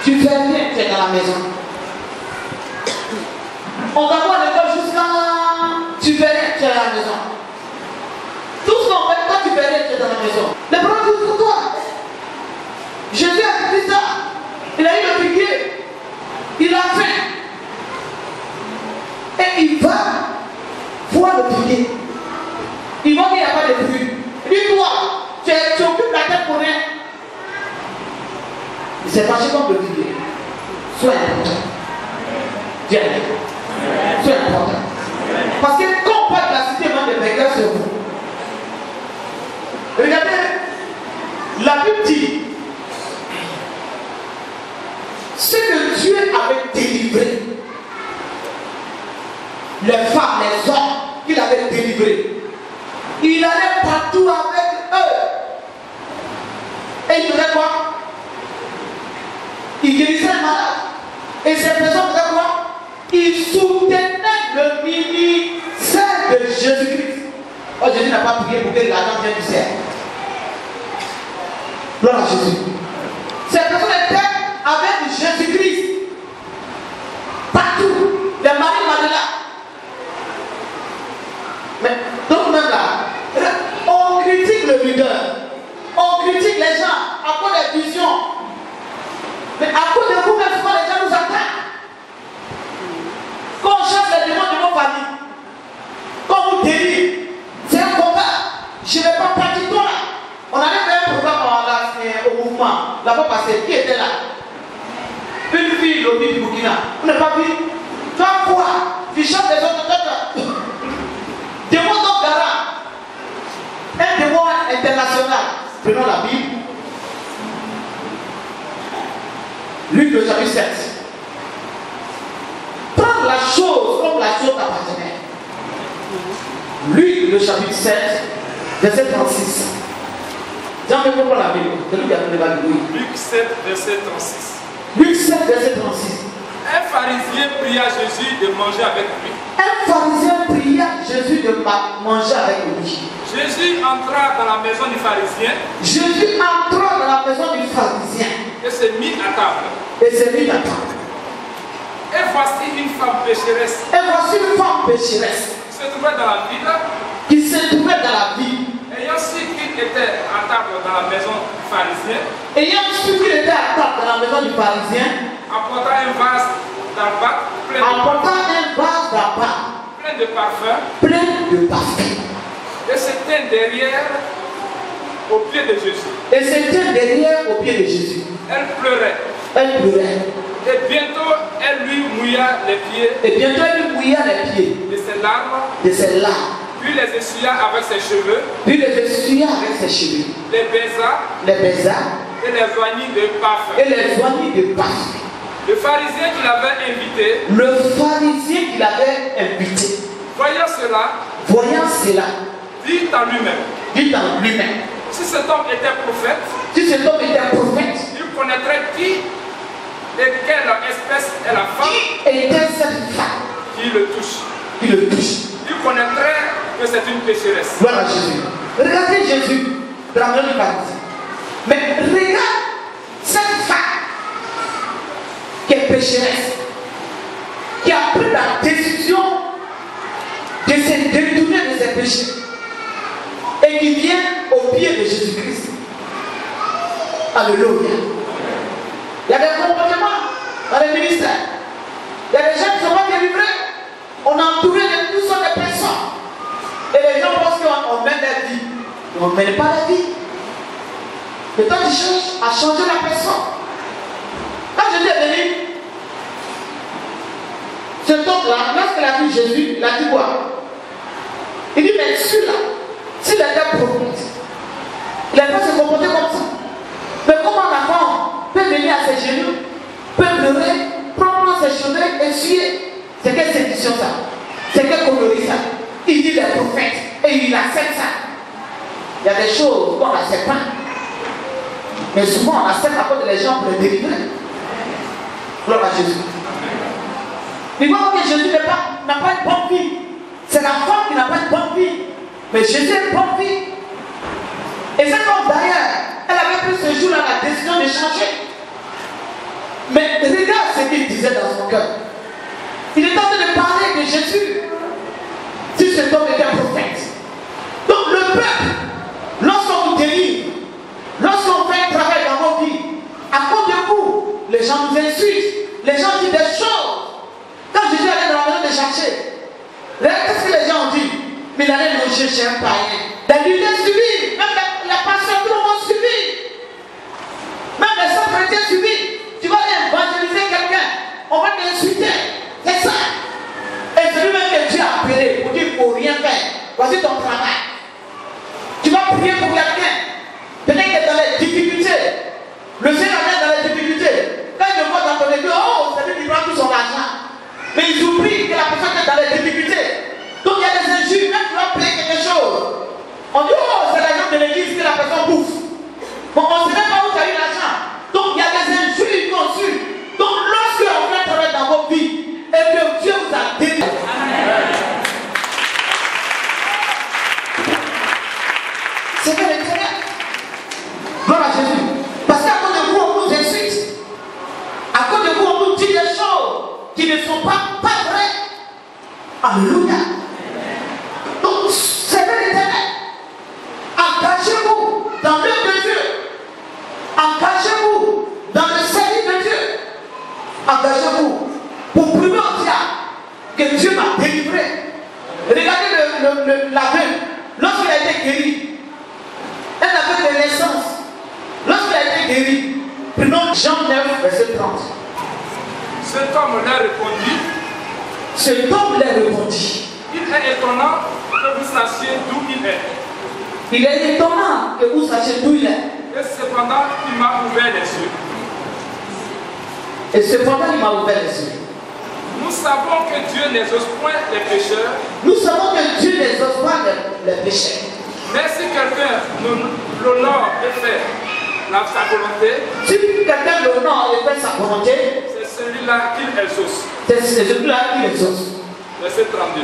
Tu fais rien, tu es dans la maison. On t'envoie à l'école jusqu'à tu fais rien, tu es à la maison. Tout ce qu'on fait, quand tu fais rien, tu es dans la maison. Le problème c'est pour toi. Jésus a dit ça. Il a eu le piqué. Il a faim. Et il va voir le piqué. Il voit qu'il n'y a pas de pluie. Dis-toi, tu occupes la tête pour rien. Il s'est fâché contre le piqué. Sois important. Dieu est là. C'est important. Parce que quand on parle de la cité de Béguel, c'est vous. Regardez, délivrer. Il allait partout avec eux. Et il faisait quoi? Il guérissait les malades. Et ces personnes faisaient quoi? Ils soutenaient le ministère de Jésus-Christ. Oh, Jésus n'a pas prié pour que l'argent vienne du ciel. Gloire à Jésus. Ces personnes étaient avec Jésus-Christ. Partout. Les maris Madela. Mais donc même là, on critique le leader. On critique les gens à cause des visions. Mais à cause de vous, même souvent les gens nous attaquent. Quand on chasse les démons de vos familles, quand on vous délivre, c'est un combat. Je ne vais pas partir toi là. On avait fait un programme au mouvement. Là-bas passé, qui était là? Une fille, l'objet du Burkina. Vous n'avez pas vu? Toi quoi? Tu chantes les autres. Démon d'Ogara. Un démon international. Prenons la Bible. Luc le chapitre 7. Prends la chose comme la chose t'appartenait. Luc le chapitre 7, verset 36. Jean, mais pourquoi la Bible? C'est lui qui a donné la Bible. Luc 7, verset 36. Luc 7, verset 36. Un pharisien pria Jésus de manger avec lui. Un pharisien pria Jésus de manger avec lui. Jésus entra dans la maison du pharisien. Jésus entra dans la maison du pharisien. Et se mit à table. Et se mit à table. Et voici une femme pécheresse. Et voici une femme pécheresse. Qui se trouvait dans la ville. Qui se trouvait dans la ville. Ayant su qu'il était à table dans la maison du pharisien. Ayant su qu'il était à table dans la maison du pharisien. Apportant un vase d'albâtre plein de parfums. Et se tint derrière au pied de Jésus. Elle pleurait. Et bientôt elle lui mouilla les pieds. De ses larmes. Puis les essuya avec ses cheveux. Les baisa. Et les joignit de parfum. Le pharisien qui l'avait invité. Voyant cela. Dit en lui-même. Si cet homme était prophète. Il connaîtrait qui et quelle espèce est la femme. Qui était cette femme qui le touche. Il connaîtrait que c'est une pécheresse. Gloire à Jésus. Regardez Jésus dans la maison du pharisien. Mais regarde cette femme qui est pécheresse, qui a pris la décision de se détourner de ses péchés et qui vient au pied de Jésus-Christ. Alléluia. Il y a des comportements dans les ministères. Il y a des gens qui ne sont pas délivrés. On est entouré de toutes sortes de personnes. Et les gens pensent qu'on mène la vie. On ne mène pas la vie. Le temps tu cherches à changer la personne. Quand Jésus est venu, cet homme-là, lorsqu'il a vu Jésus, il a dit quoi? Il dit, mais celui-là, s'il était prophète, il n'a pas se comporter comme ça. Mais comment la femme peut venir à ses genoux, peut pleurer, prendre ses cheveux, essuyer? C'est quelle séduction ça? C'est quelle connerie ça? Il dit les prophètes et il accepte ça. Il y a des choses qu'on n'accepte pas. Mais souvent on accepte à cause des gens pour les délivrer. Gloire à Jésus. Il voit que Jésus n'a pas une bonne vie. C'est la femme qui n'a pas une bonne vie. Mais Jésus a une bonne vie. Et cette femme d'ailleurs, elle avait pris ce jour-là la décision de changer. Mais regarde ce qu'il disait dans son cœur. Il est en train de parler de Jésus. Si cet homme était un prophète. Donc le peuple, lorsqu'on vous délivre, lorsqu'on fait un travail dans vos vies, à cause de vous, les gens nous insultent, les gens disent des choses. Quand Jésus allait dans la maison de chercher, qu'est-ce que les gens ont dit? Mais il allait loger chez un païen. Les leaders suivis, même la passion, tout le monde suivi. Même les saints chrétiens suivis. Tu vas aller évangéliser quelqu'un, on va t'insulter. C'est ça. Et c'est lui-même que Dieu a appelé pour dire qu'il ne faut rien faire. Voici ton travail. Tu vas prier pour quelqu'un. Peut-être qu'il est dans les difficultés. Le Seigneur est dans les difficultés. Quand il me voit dans ton église, oh, c'est lui qui prend tout son argent. Mais ils oublient que la personne est dans les difficultés. Donc il y a des injures, même tu vas prier Seigneur éternel. Gloire à Jésus. Parce qu'à cause de vous, on nous insulte. À cause de vous, on nous dit des choses qui ne sont pas vraies. Alléluia. Donc, Seigneur éternel, engagez-vous dans l'œuvre de Dieu. Engagez-vous dans le service de Dieu. Engagez-vous pour prouver au diable que Dieu m'a délivré. Regardez l'aveugle. Lorsqu'il a été guéri, un aveugle de naissance, lorsqu'il a été guéri, prenons Jean 9, verset 30. Cet homme leur répondit. Cet homme leur répondit. Il est étonnant que vous sachiez d'où il est. Il est étonnant que vous sachiez d'où il est. Et cependant, il m'a ouvert les yeux. Et cependant, il m'a ouvert les yeux. Nous savons que Dieu n'exauce point les pécheurs. Nous savons que Dieu n'exauce pas les pécheurs. Mais si quelqu'un l'honore et fait sa volonté, si quelqu'un l'honore et fait sa volonté, c'est celui-là qu'il exauce. C'est celui-là qu'il exauce. Verset 32.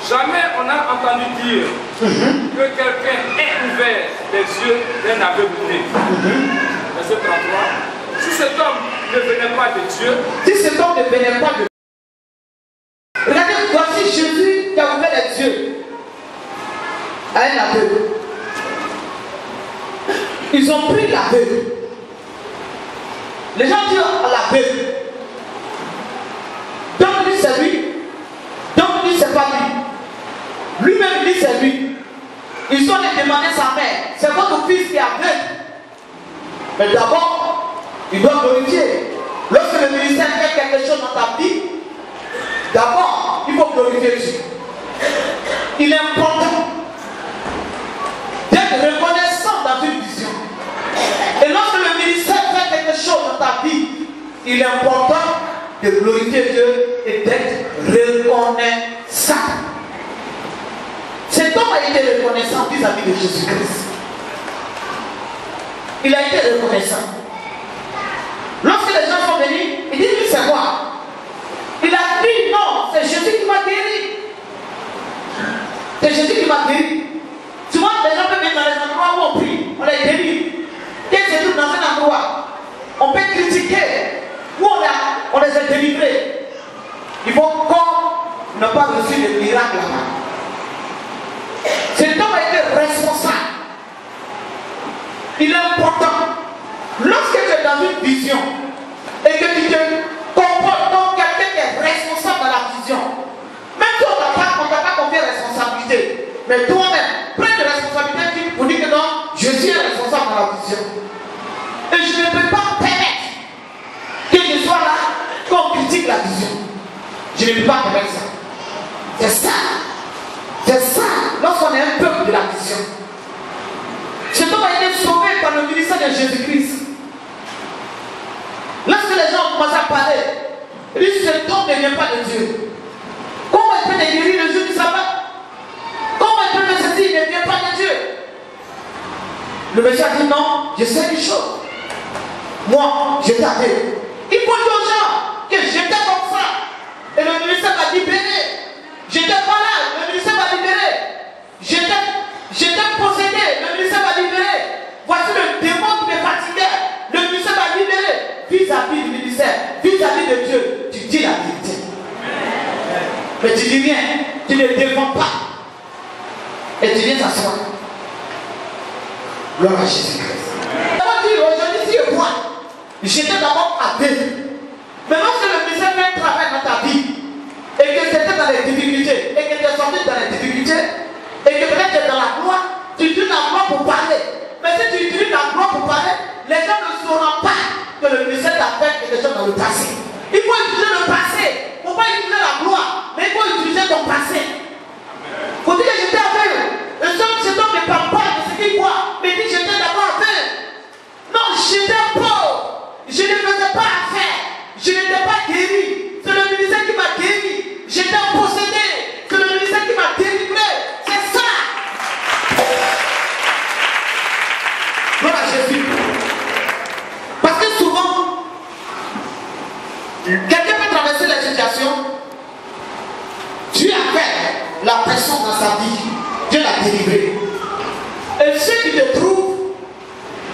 Jamais on a entendu dire que quelqu'un ait ouvert les yeux d'un aveugle né. Verset 33. Si cet homme ne venait pas de Dieu, si cet homme ne venait pas de Dieu, regardez, voici Jésus qui a ouvert les yeux à un aveugle. Ils ont pris l'aveugle. Les gens disent à l'aveugle, donc lui c'est lui, donc lui c'est pas lui. Lui-même dit c'est lui. Ils sont allés demander sa mère, c'est votre fils qui est aveugle. Mais d'abord, il doit glorifier. Lorsque le ministère fait quelque chose dans ta vie, d'abord, il faut glorifier Dieu. Il est important d'être reconnaissant dans une vision. Et lorsque le ministère fait quelque chose dans ta vie, il est important de glorifier Dieu et d'être reconnaissant. Cet homme a été reconnaissant vis-à-vis de Jésus-Christ. Il a été reconnaissant. Lorsque les gens sont venus, il dit, lui c'est moi. Il a dit, non, c'est Jésus qui m'a guéri. C'est Jésus qui m'a guéri. Souvent, les gens peuvent venir dans les endroits où on prie, on les guérit. Qu'est-ce que c'est dans un endroit? On peut critiquer, où on les a délivrés. Il faut qu'on n'a pas reçu de miracle là-bas. Cet homme a été responsable. Il est important. Lorsque tu es dans une vision et que tu te comportes comme quelqu'un qui est responsable dans la vision, même si on ne t'a pas confié responsabilité, mais toi-même, prends de responsabilité pour dire que non, je suis responsable dans la vision. Et je ne peux pas permettre que je sois là, qu'on critique la vision. Je ne peux pas permettre ça. C'est ça. C'est ça, lorsqu'on est un peuple de la vision. Cet homme a été sauvé par le ministère de Jésus-Christ. Lorsque les gens ont commencé à parler, il dit, cet homme ne vient pas de Dieu. Comment il peut te guérir le jour du sabbat? Comment il peut te ceci, il ne vient pas de Dieu? Le monsieur a dit, non, je sais une chose. Moi, je t'avais. Il faut dire aux gens que j'étais comme ça. Et le ministère m'a libéré. J'étais malade, le ministère m'a libéré. J'étais possédé, le ministère m'a libéré. Voici le démon qui me fatiguait, le ministère m'a libéré. Vis-à-vis du ministère, vis-à-vis de Dieu, tu dis la vérité. Mais tu dis rien, tu ne défends pas. Et tu viens t'asseoir. Gloire à Jésus-Christ. On dit aujourd'hui, si je vois, j'étais d'abord aveugle. Mais lorsque le ministère fait un travail dans ta vie, et que c'était dans les difficultés, et que tu es sorti dans les difficultés, et que peut-être tu es dans la gloire, tu utilises la gloire pour parler. Mais si tu utilises la gloire pour parler, les gens ne sauront pas que le ministère t'a fait quelque chose dans le passé. Il faut utiliser le passé. Il ne faut pas utiliser la gloire, mais il faut utiliser ton passé. Il faut dire que j'étais aveugle. Cet homme ne parle pas de ce qu'il voit, mais il dit j'étais d'abord aveugle. Non, j'étais pauvre. Je ne faisais pas affaire. Je n'étais pas guéri. C'est le ministère qui m'a guéri. J'étais possédé. C'est le ministère qui m'a délivré.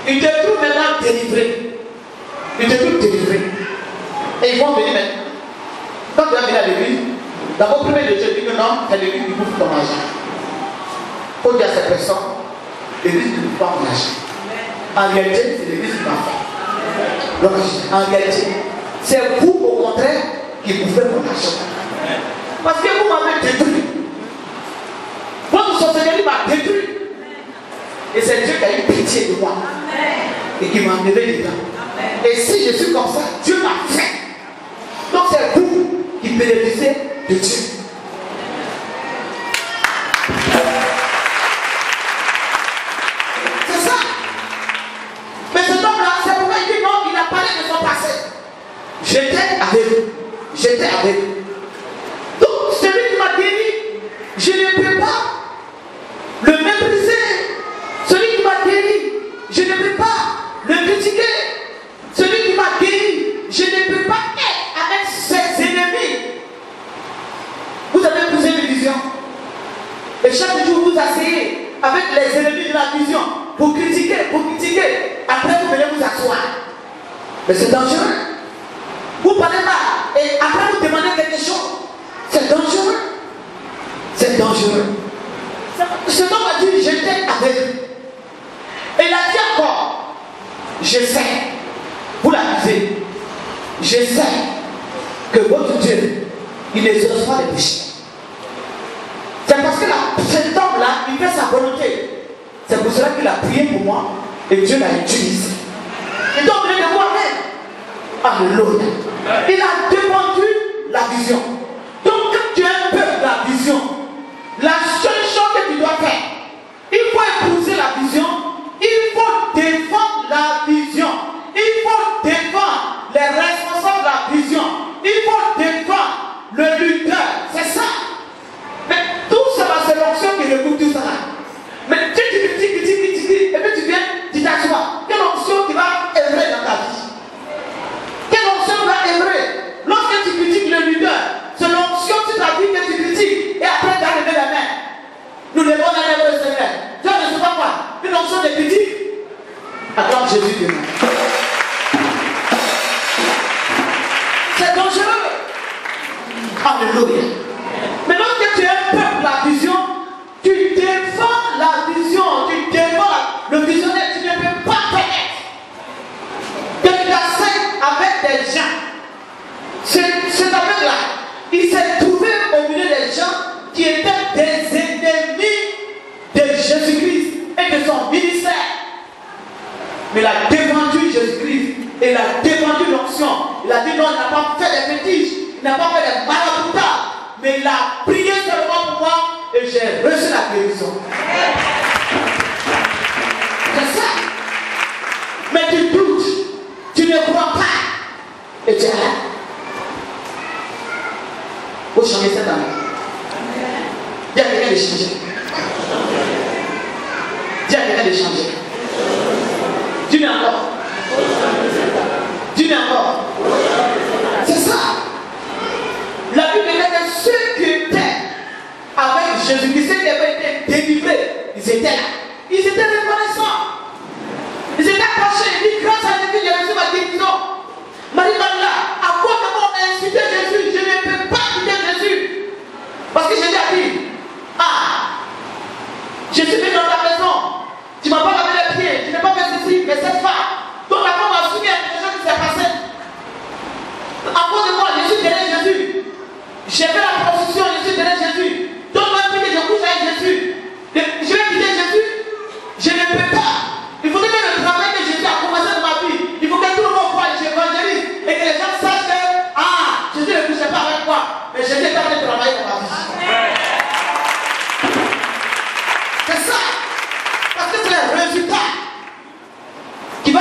Ils te trouvent maintenant délivré. Ils te trouvent délivré. Et ils vont venir maintenant. Quand tu vas venir à l'église, d'abord, premier de Dieu dit que non, c'est l'église qui bouffe ton argent. Il faut dire à cette personne, l'église ne bouffe pas mon argent. En réalité, c'est l'église qui m'a fait. Donc, en réalité, c'est vous, au contraire, qui bouffez mon argent. Parce que vous m'avez détruit. Votre sorcellerie m'a détruit. Et c'est Dieu qui a eu pitié de moi. Et qui m'a enlevé dedans. Et si je suis comme ça, Dieu m'a fait. Donc c'est vous qui bénéficiez de Dieu. C'est ça. Mais cet homme-là, c'est pourquoi il dit non, il a parlé de son passé. J'étais aveugle. J'étais aveugle. Donc celui qui m'a guéri, je ne peux pas le mépriser. Celui qui m'a guéri, je ne peux pas le critiquer. Celui qui m'a guéri, je ne peux pas être avec ses ennemis. Vous avez posé une vision. Et chaque jour, vous asseyez avec les ennemis de la vision pour critiquer. Après, vous venez vous asseoir. Mais c'est dangereux. Vous parlez là et après, vous demandez quelque chose. C'est dangereux. C'est dangereux. Cet homme a dit, j'étais aveugle. Et il a dit encore, je sais, vous l'accusez, je sais que votre Dieu, il n'exauce pas les péchés. C'est parce que cet homme-là, il fait sa volonté. C'est pour cela qu'il a prié pour moi et Dieu l'a utilisé. Et donc, il est de moi-même. Alléluia. Il a défendu la vision. Donc, quand tu as un peu de la vision, la seule chose que tu dois faire, il faut épouser la vision. Il faut défendre la vision. Il faut défendre les responsables de la vision. Il faut défendre le lutteur. C'est ça. Mais tout ça, c'est l'onction qui recouvre tout ça. Mais tu critiques, et puis tu viens, tu t'assois. Quelle onction qui va œuvrer dans ta vie? Quelle onction va œuvrer? Lorsque tu critiques le lutteur, c'est l'onction sur ta vie que tu critiques. Et après, tu as levé la main. Nous levons la main au Seigneur. Tu ne sais pas quoi? Une onction de critique. Attends, Jésus demain. C'est dangereux. Alléluia. Mais lorsque tu es un peuple, la vision, tu défends la vision, tu défends le visionnaire, tu ne peux pas permettre que tu t'assènes avec des gens. Cet aveugle-là, il s'est trouvé au milieu des gens qui étaient des ennemis de Jésus-Christ et de son ministère. Mais il a défendu Jésus-Christ et il a défendu l'onction. Il a dit non, il n'a pas fait des fétiches, il n'a pas fait des maraboutas, mais il a prié seulement pour moi et j'ai reçu la guérison. C'est ça. Mais tu doutes, tu ne crois pas et tu es là. Vous changez cette année. Il y a quelqu'un de changer. Il y a quelqu'un de changer. Tu n'es encore. Tu n'es encore. C'est ça. La Bible dit que ceux qui étaient avec Jésus-Christ, ceux qui avaient été délivrés, ils étaient là. Ils étaient reconnaissants. Ils étaient attachés. Ils disent grâce à Jésus, j'ai reçu ma guérison. Marie-Marie, à quoi on a insulté Jésus? Je ne peux pas quitter Jésus. Parce que Jésus a dit, je suis venu dans ta maison. Tu ne m'as pas lavé les pieds. Tu n'as pas fait ceci, mais cette femme. Donc la femme a soumis à quelque chose qui s'est passé. À cause de moi, je suis derrière Jésus. J'ai fait la prostitution, je suis derrière Jésus. Donc moi, je couche avec Jésus. Je vais quitter Jésus. Je ne peux pas. Il faudrait que le travail que Jésus a commencé dans ma vie, il faut que tout le monde voit que j'évangélise et que les gens sachent que Jésus ne couchait pas avec moi, mais Jésus est en train de travailler dans ma vie. C'est ça. Parce que c'est le résultat qui va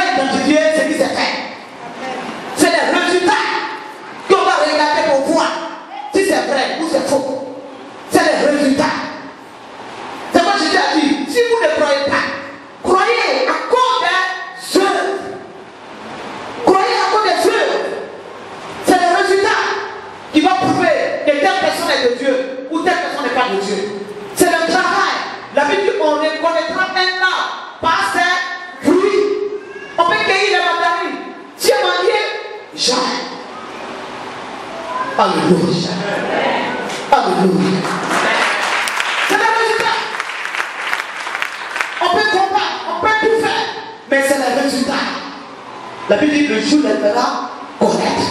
Alléluia. Alléluia. C'est le résultat. On peut combattre, on peut tout faire, mais c'est le résultat. La Bible dit que le jour les fera connaître.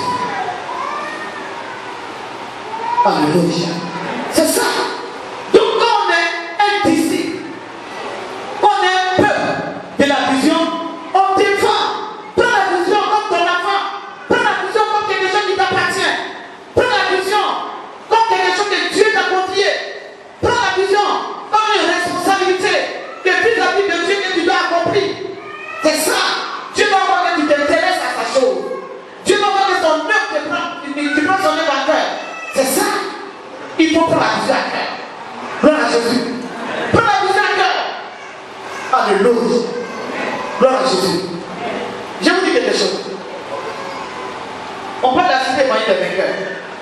Alléluia. C'est ça. Donc quand on est un disciple, on est un peuple de la vision, on défend. Prends la vision comme ton enfant. Prends la vision comme quelque chose qui t'appartient. Prends la vision comme quelque chose que Dieu t'a confié. Prends la vision comme une responsabilité que vis-à-vis de Dieu que tu dois accomplir. C'est ça. Dieu va voir que tu t'intéresses à sa chose. Dieu va voir que son œuvre te prend, tu prends son œuvre à cœur. C'est ça. Il faut prendre la vision à cœur. Gloire à Jésus. Prends la vision à cœur. Alléluia. Gloire à Jésus. Je vous dis quelque chose. On parle de la cité moyenne des vainqueurs.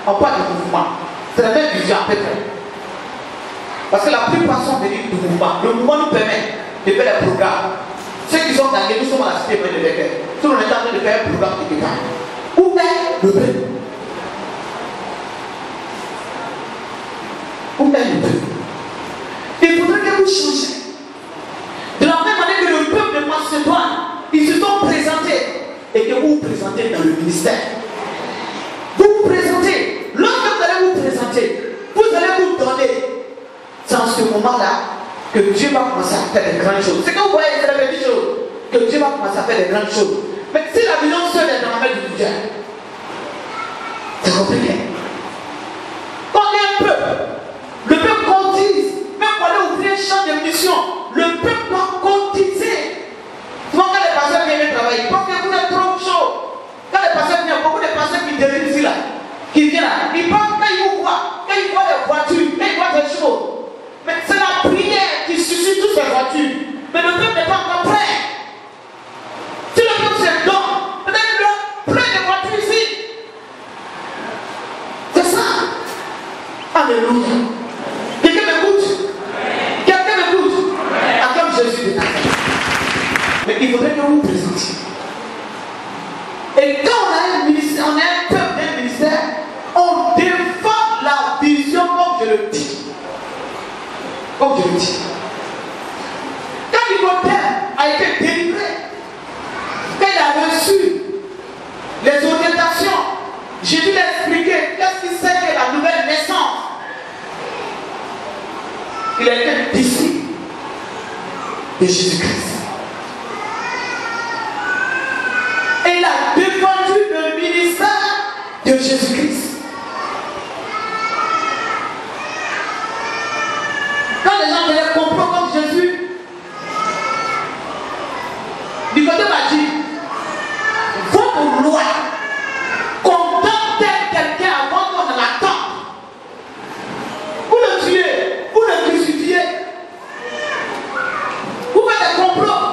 On parle du mouvement. C'est la même vision à peu près. Parce que la plupart sont venus du mouvement. Le mouvement nous permet de faire des programmes. Ceux qui sont gagnés, nous sommes à la cité moyenne des vainqueurs. Tout le monde est en train de faire un programme qui dégagne. Où est le peuple? Où est le peuple? Il faudrait que vous changiez. De la même manière que le peuple de Macédoine, ils se sont présentés et que vous vous présentez dans le ministère. Vous vous présentez. Lorsque vous allez vous présenter, vous allez vous donner. C'est en ce moment-là que Dieu va commencer à faire des grandes choses. C'est que vous voyez, c'est la petite chose. Que Dieu va commencer à faire des grandes choses. Mais si la vision seule est dans la main du Dieu, c'est compliqué. Quand on est un peuple, le peuple cotise. Même pour aller ouvrir un champ de mission, le peuple doit cotiser. Souvent quand les pasteurs viennent travailler, ils pensent que vous êtes trop chaud. Quand les pasteurs viennent, beaucoup de pasteurs qui dérivent ici là, qui viennent là, ils pensent quand ils vous voient, quand ils voient des voitures, quand ils voient des chevaux. Mais c'est la prière qui suscite toutes ces voitures. Mais le peuple n'est pas encore prêt. Si le peuple se donne, peut-être plein de voitures ici. C'est ça. Alléluia. Quelqu'un m'écoute? Quelqu'un m'écoute? Ah, comme Jésus de Nazareth. Mais il faudrait que vous vous présentiez. Et quand on a un ministère, on a un peuple d'un ministère, on défend la vision comme je le dis. Comme je le dis. Quand Nicodème a été délivré, quand il a reçu les orientations, Jésus l'a expliqué qu'est-ce qui c'est que la nouvelle naissance. Il a été disciple de Jésus-Christ. Et il a défendu le ministère de Jésus-Christ. Quand les gens venaient comprendre comme Jésus, Nicodème a dit, votre loi condamne quelqu'un avant qu'on ne l'attende. Vous le tuez, vous le crucifiez. Vous faites des complots.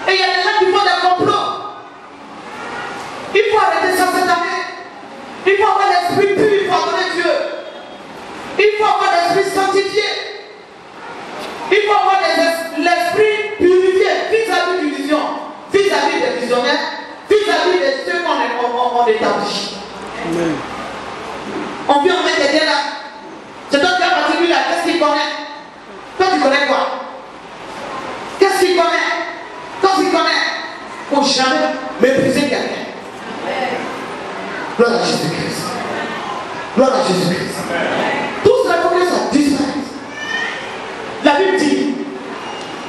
Et il y a des gens qui font des complots. Il faut arrêter ça cette année. Il faut avoir l'esprit pur, il faut adorer Dieu. Il faut avoir l'esprit sanctifié. Il faut avoir l'esprit purifié vis-à-vis du vision, vis-à-vis des visionnaires, vis-à-vis de ceux qu'on établit. On vient mettre quelqu'un là. C'est toi qui as parti lui là, qu'est-ce qu'il connaît? Toi tu connais quoi? Qu'est-ce qu'il connaît? Qu'est-ce qu'il connaît? Il ne faut jamais mépriser quelqu'un. Gloire à Jésus-Christ. Gloire à Jésus-Christ. Tout cela pour que ça disparaisse. La Bible dit,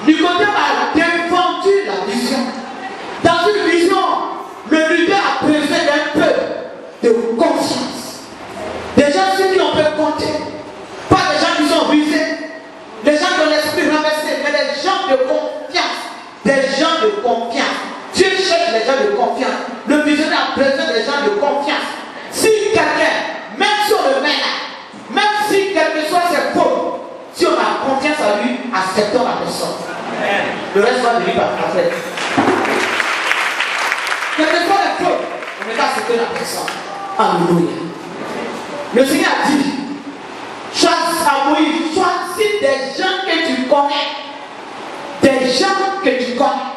Nicodème a défendu la vision. Dans une vision, le leader a besoin d'un peu de confiance. Des gens sur qui on peut compter. Pas des gens qui sont brisés. Des gens qui ont l'esprit renversé, mais des gens de confiance. Des gens de confiance. Dieu cherche les gens de confiance. Le visionnaire a besoin des gens de confiance. Si quelqu'un, même si on le met là, même si quel que soit ses fautes, si on a confiance à lui, acceptons la personne. Le reste va venir après. Quel que soit les fautes, on va accepter la personne. Alléluia. Le Seigneur a dit, choisis des gens que tu connais. Des gens que tu connais.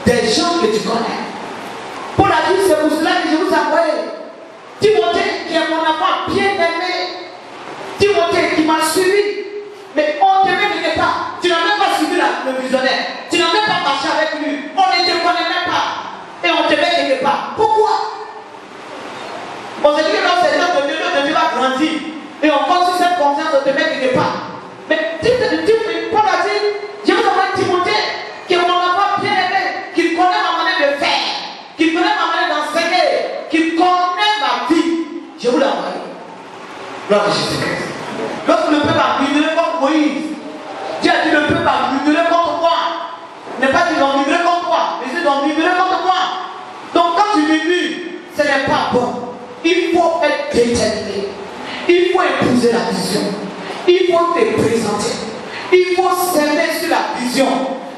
Des gens que tu connais. Pour la vie, c'est pour cela que je vous ai envoyé. Timothée qui est mon enfant bien aimé. Timothée qui m'a suivi. Mais on ne te met pas. Tu n'as même pas suivi le visionnaire. Tu n'as même pas marché avec lui. On ne te connaît même pas. Et on te met quelque part. Pourquoi? On se dit que dans ces temps de Dieu va grandir. Et on compte sur cette confiance de te mettre quelque part. Mais Paul a dit, je vous envoie Timothée, qui est mon enfant bien aimé, qui connaît ma manière de faire, qui connaît ma manière d'enseigner, qui connaît ma vie. Je vous l'envoie. Gloire à Jésus-Christ. Lorsque le peuple a murmuré contre Moïse, Dieu a dit le peuple a murmuré contre moi. Il n'est pas dit qu'ils ont murmuré contre toi, mais ils ont murmuré contre moi. Donc quand tu murmures, ce n'est pas bon. Il faut être déterminé. Il faut épouser la vision. Il faut te présenter. Il faut s'aimer sur la vision.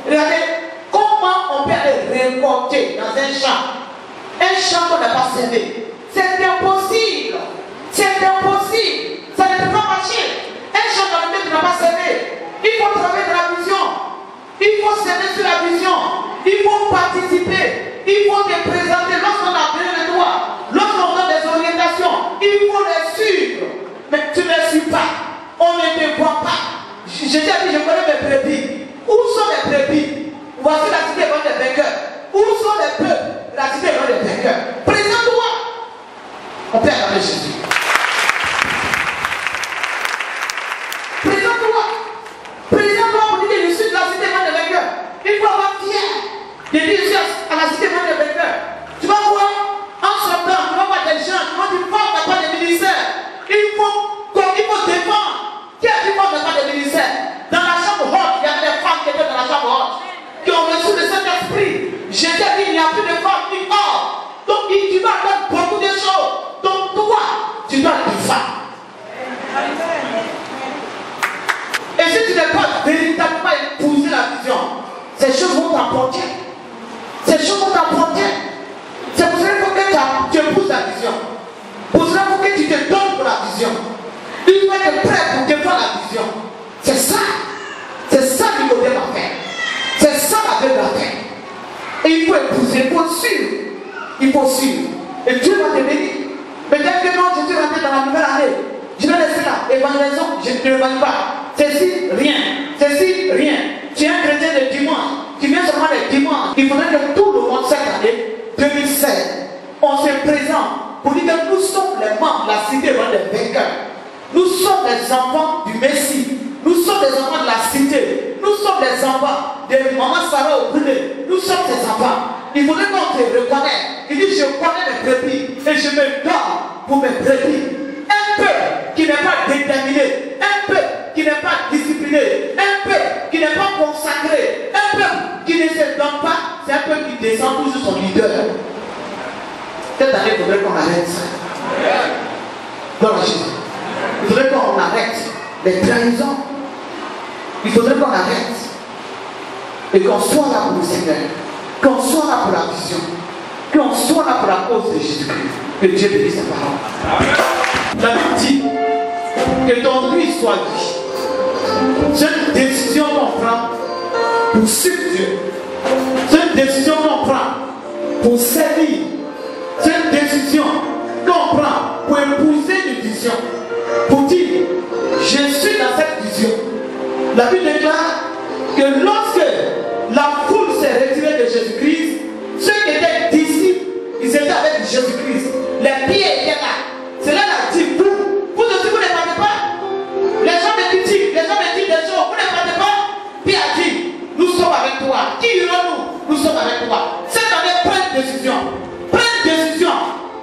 Regardez comment on peut aller récolter dans un champ. Un champ qu'on n'a pas semé. C'est impossible. C'est impossible. Ça ne peut pas marcher. Un champ dans lequel tu n'as pas semé. Il faut travailler dans la vision. Il faut s'aimer sur la vision. Il faut participer. Il faut te présenter lorsqu'on a besoin de toi. Lorsqu'on donne des orientations, il faut les suivre. Mais tu ne les suis pas. On ne te voit pas. J'ai déjà dit, je connais mes brebis. Où sont les brebis? Voici la cité loin des vainqueurs. Où sont les peuples? La cité loin des vainqueurs. Présente-toi. On peut acclamer Jésus. Présente-toi. Présente-toi pour dire que je suis de la cité loin des vainqueurs. Il faut avoir fier de dire je suis à la cité loin des vainqueurs. Tu vas voir, en sortant, tu vas voir des gens, tu vas dire, on n'a pas de ministère. Il faut défendre. Qui a dit qu'on n'a pas de ministère? Dans la chambre haute, il y avait des femmes qui étaient dans la chambre haute, qui ont reçu le Saint-Esprit. Je t'ai dit, il n'y a plus de femmes ni hommes. Donc, tu dois faire beaucoup de choses. Donc, toi, tu dois être femme. Et si tu n'es pas véritablement épouser la vision, ces choses vont t'apporter. Ces choses vont t'apporter. C'est pour cela qu'il faut que tu épouses la vision. Pour cela qu'il faut que tu te donnes pour la vision. Il faut être prêt pour défendre la vision. C'est ça. C'est ça qu'il faut faire. C'est ça la Bible a fait. Et il faut épouser, il faut suivre. Il faut suivre. Et Dieu va te bénir. Peut-être que non, je suis rentré dans la nouvelle année. Je vais laisser là. Évangelisation, je ne l'évangile pas. Ceci, rien. Ceci, rien. Tu es un chrétien de dimanche. Tu viens seulement les dimanches. Il faudrait que tout le monde cette année, 2016, on se présente pour dire que nous sommes les membres de la cité des vainqueurs. Nous sommes les enfants du Messie. Nous sommes les enfants de la cité. Nous sommes les enfants de Maman Sarah au brûlé. Nous sommes ces enfants. Il faudrait qu'on te reconnaisse. Il dit, je connais mes brebis et je me donne pour mes brebis. Un peuple qui n'est pas déterminé, un peuple qui n'est pas discipliné, un peuple qui n'est pas consacré, un peuple qui ne se donne pas, c'est un peuple qui descend toujours son leader. Cette année, il faudrait qu'on arrête ça. Gloire à Jésus. Il faudrait qu'on arrête les trahisons. Il faudrait qu'on arrête. Et qu'on soit là pour le Seigneur. Qu'on soit là pour la vision. Qu'on soit là pour la cause de Jésus-Christ. Que Dieu bénisse sa parole. La Bible dit que ton lui soit dit. C'est une décision qu'on prend pour suivre Dieu. C'est une décision qu'on prend pour servir. C'est une décision qu'on prend pour épouser une vision. Pour dire, je suis dans cette vision. La Bible déclare que lorsque la foule s'est retirée de Jésus-Christ, ceux qui étaient disciples, ils étaient avec Jésus-Christ. Les pieds étaient là. C'est là la dit, vous aussi vous ne partez pas. Les gens me critiquent, les gens me disent des choses, vous ne partez pas. Puis a dit, nous sommes avec toi. Qui irons-nous? Nous sommes avec toi. Cette année, prends une décision. Prends une décision.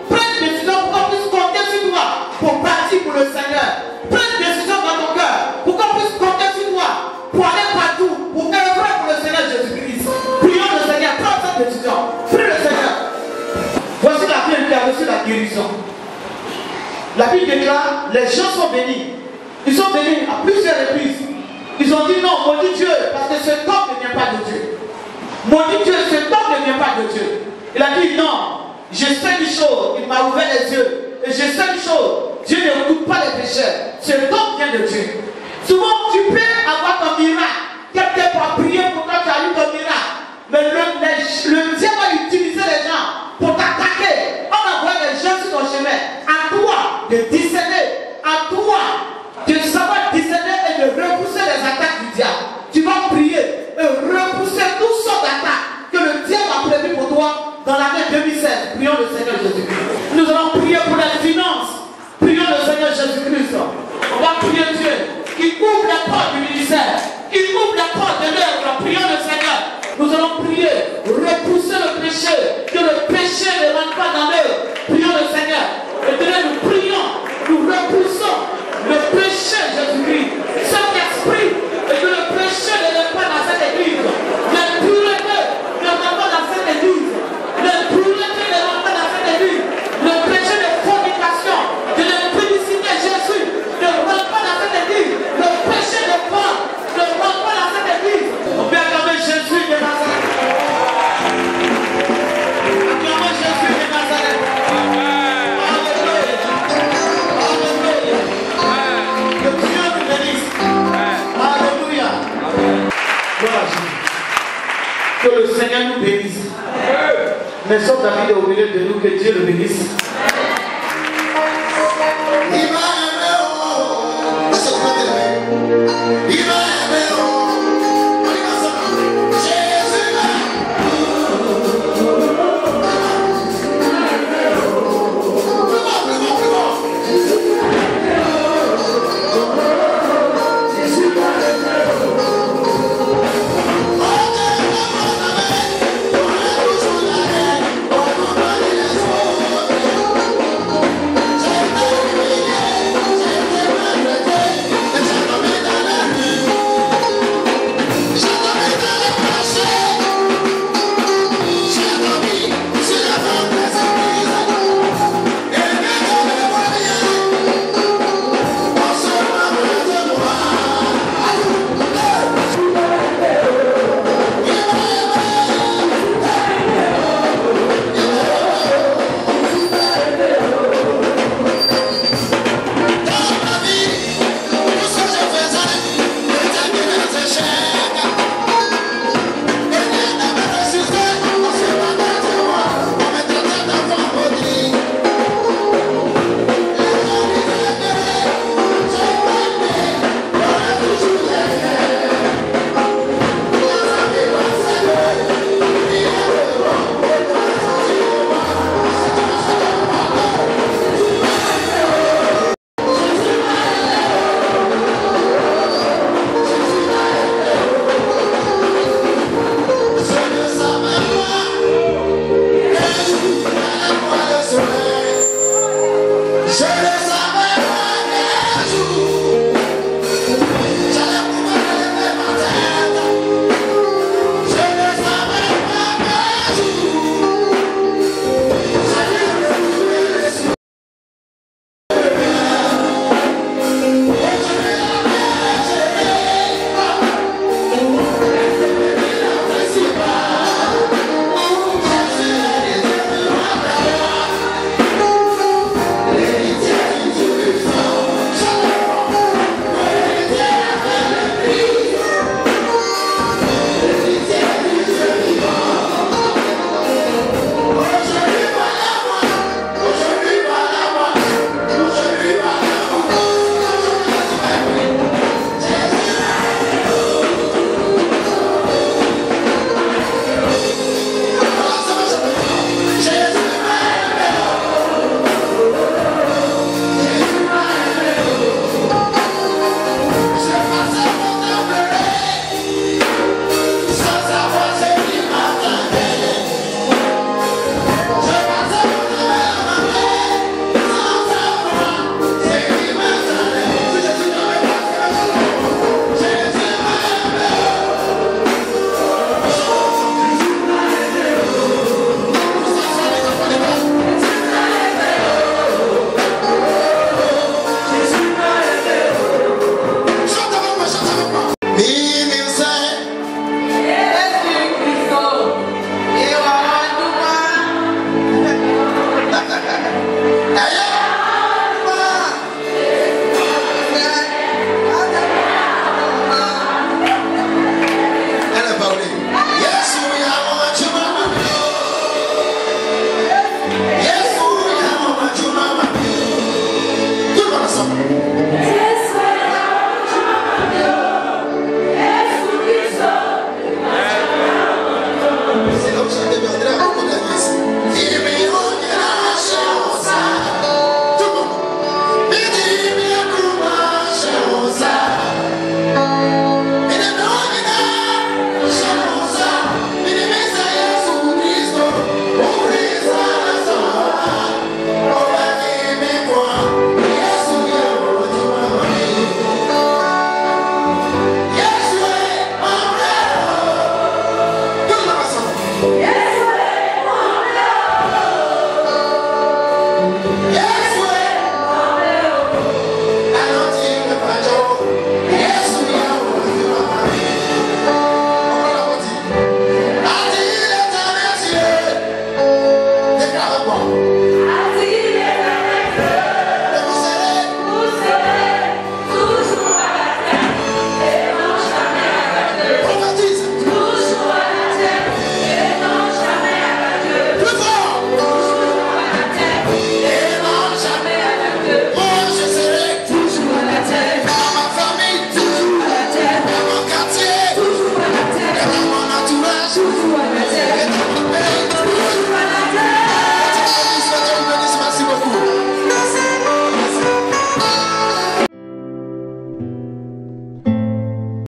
Prends une décision pour qu'on puisse compter sur toi pour partir pour le Seigneur. Prends une décision dans ton cœur pour qu'on puisse compter sur toi pour aller partout, pour œuvrer pour le Seigneur Jésus-Christ. Prions le Seigneur, prends cette décision. Prie le Seigneur. Voici la fille qui a reçu la guérison. La Bible déclare, les gens sont bénis. Ils sont bénis à plusieurs reprises. Ils ont dit non, maudit Dieu, parce que cet homme ne vient pas de Dieu. Maudit Dieu, cet homme ne vient pas de Dieu. Il a dit non, je sais une chose, il m'a ouvert les yeux. Et je sais une chose, Dieu ne recoupe pas les pécheurs. Cet homme vient de Dieu. Souvent, tu peux avoir ton miracle. Quelqu'un peut prier pour toi, tu as eu ton miracle. Mais le diable va utiliser les gens pour t'attaquer. On envoie les gens sur ton chemin. misère. Il ouvre la porte de l'œuvre. Prions le Seigneur. Nous allons prier, repousser le péché, que le péché ne rentre pas dans l'œuvre. Prions le Seigneur. Éternel, nous prions, nous repoussons le péché, Jésus-Christ. Saint-Esprit, et que le péché ne rentre pas dans cette église. L'impureté ne rentre pas dans cette église. L'impureté ne rentre pas dans cette église. Le péché de fornication, de l'impudicité, Jésus, ne rentre pas dans cette église. Le péché de foi ne rentre pas dans cette église. On peut acclamer Jésus de Nazareth. Acclamez Jésus de Nazareth. Alléluia. Alléluia. Que Dieu nous bénisse. Alléluia. Gloire à Jésus. Que le Seigneur nous bénisse. Mais sauf David au milieu de nous, que Dieu le bénisse. Il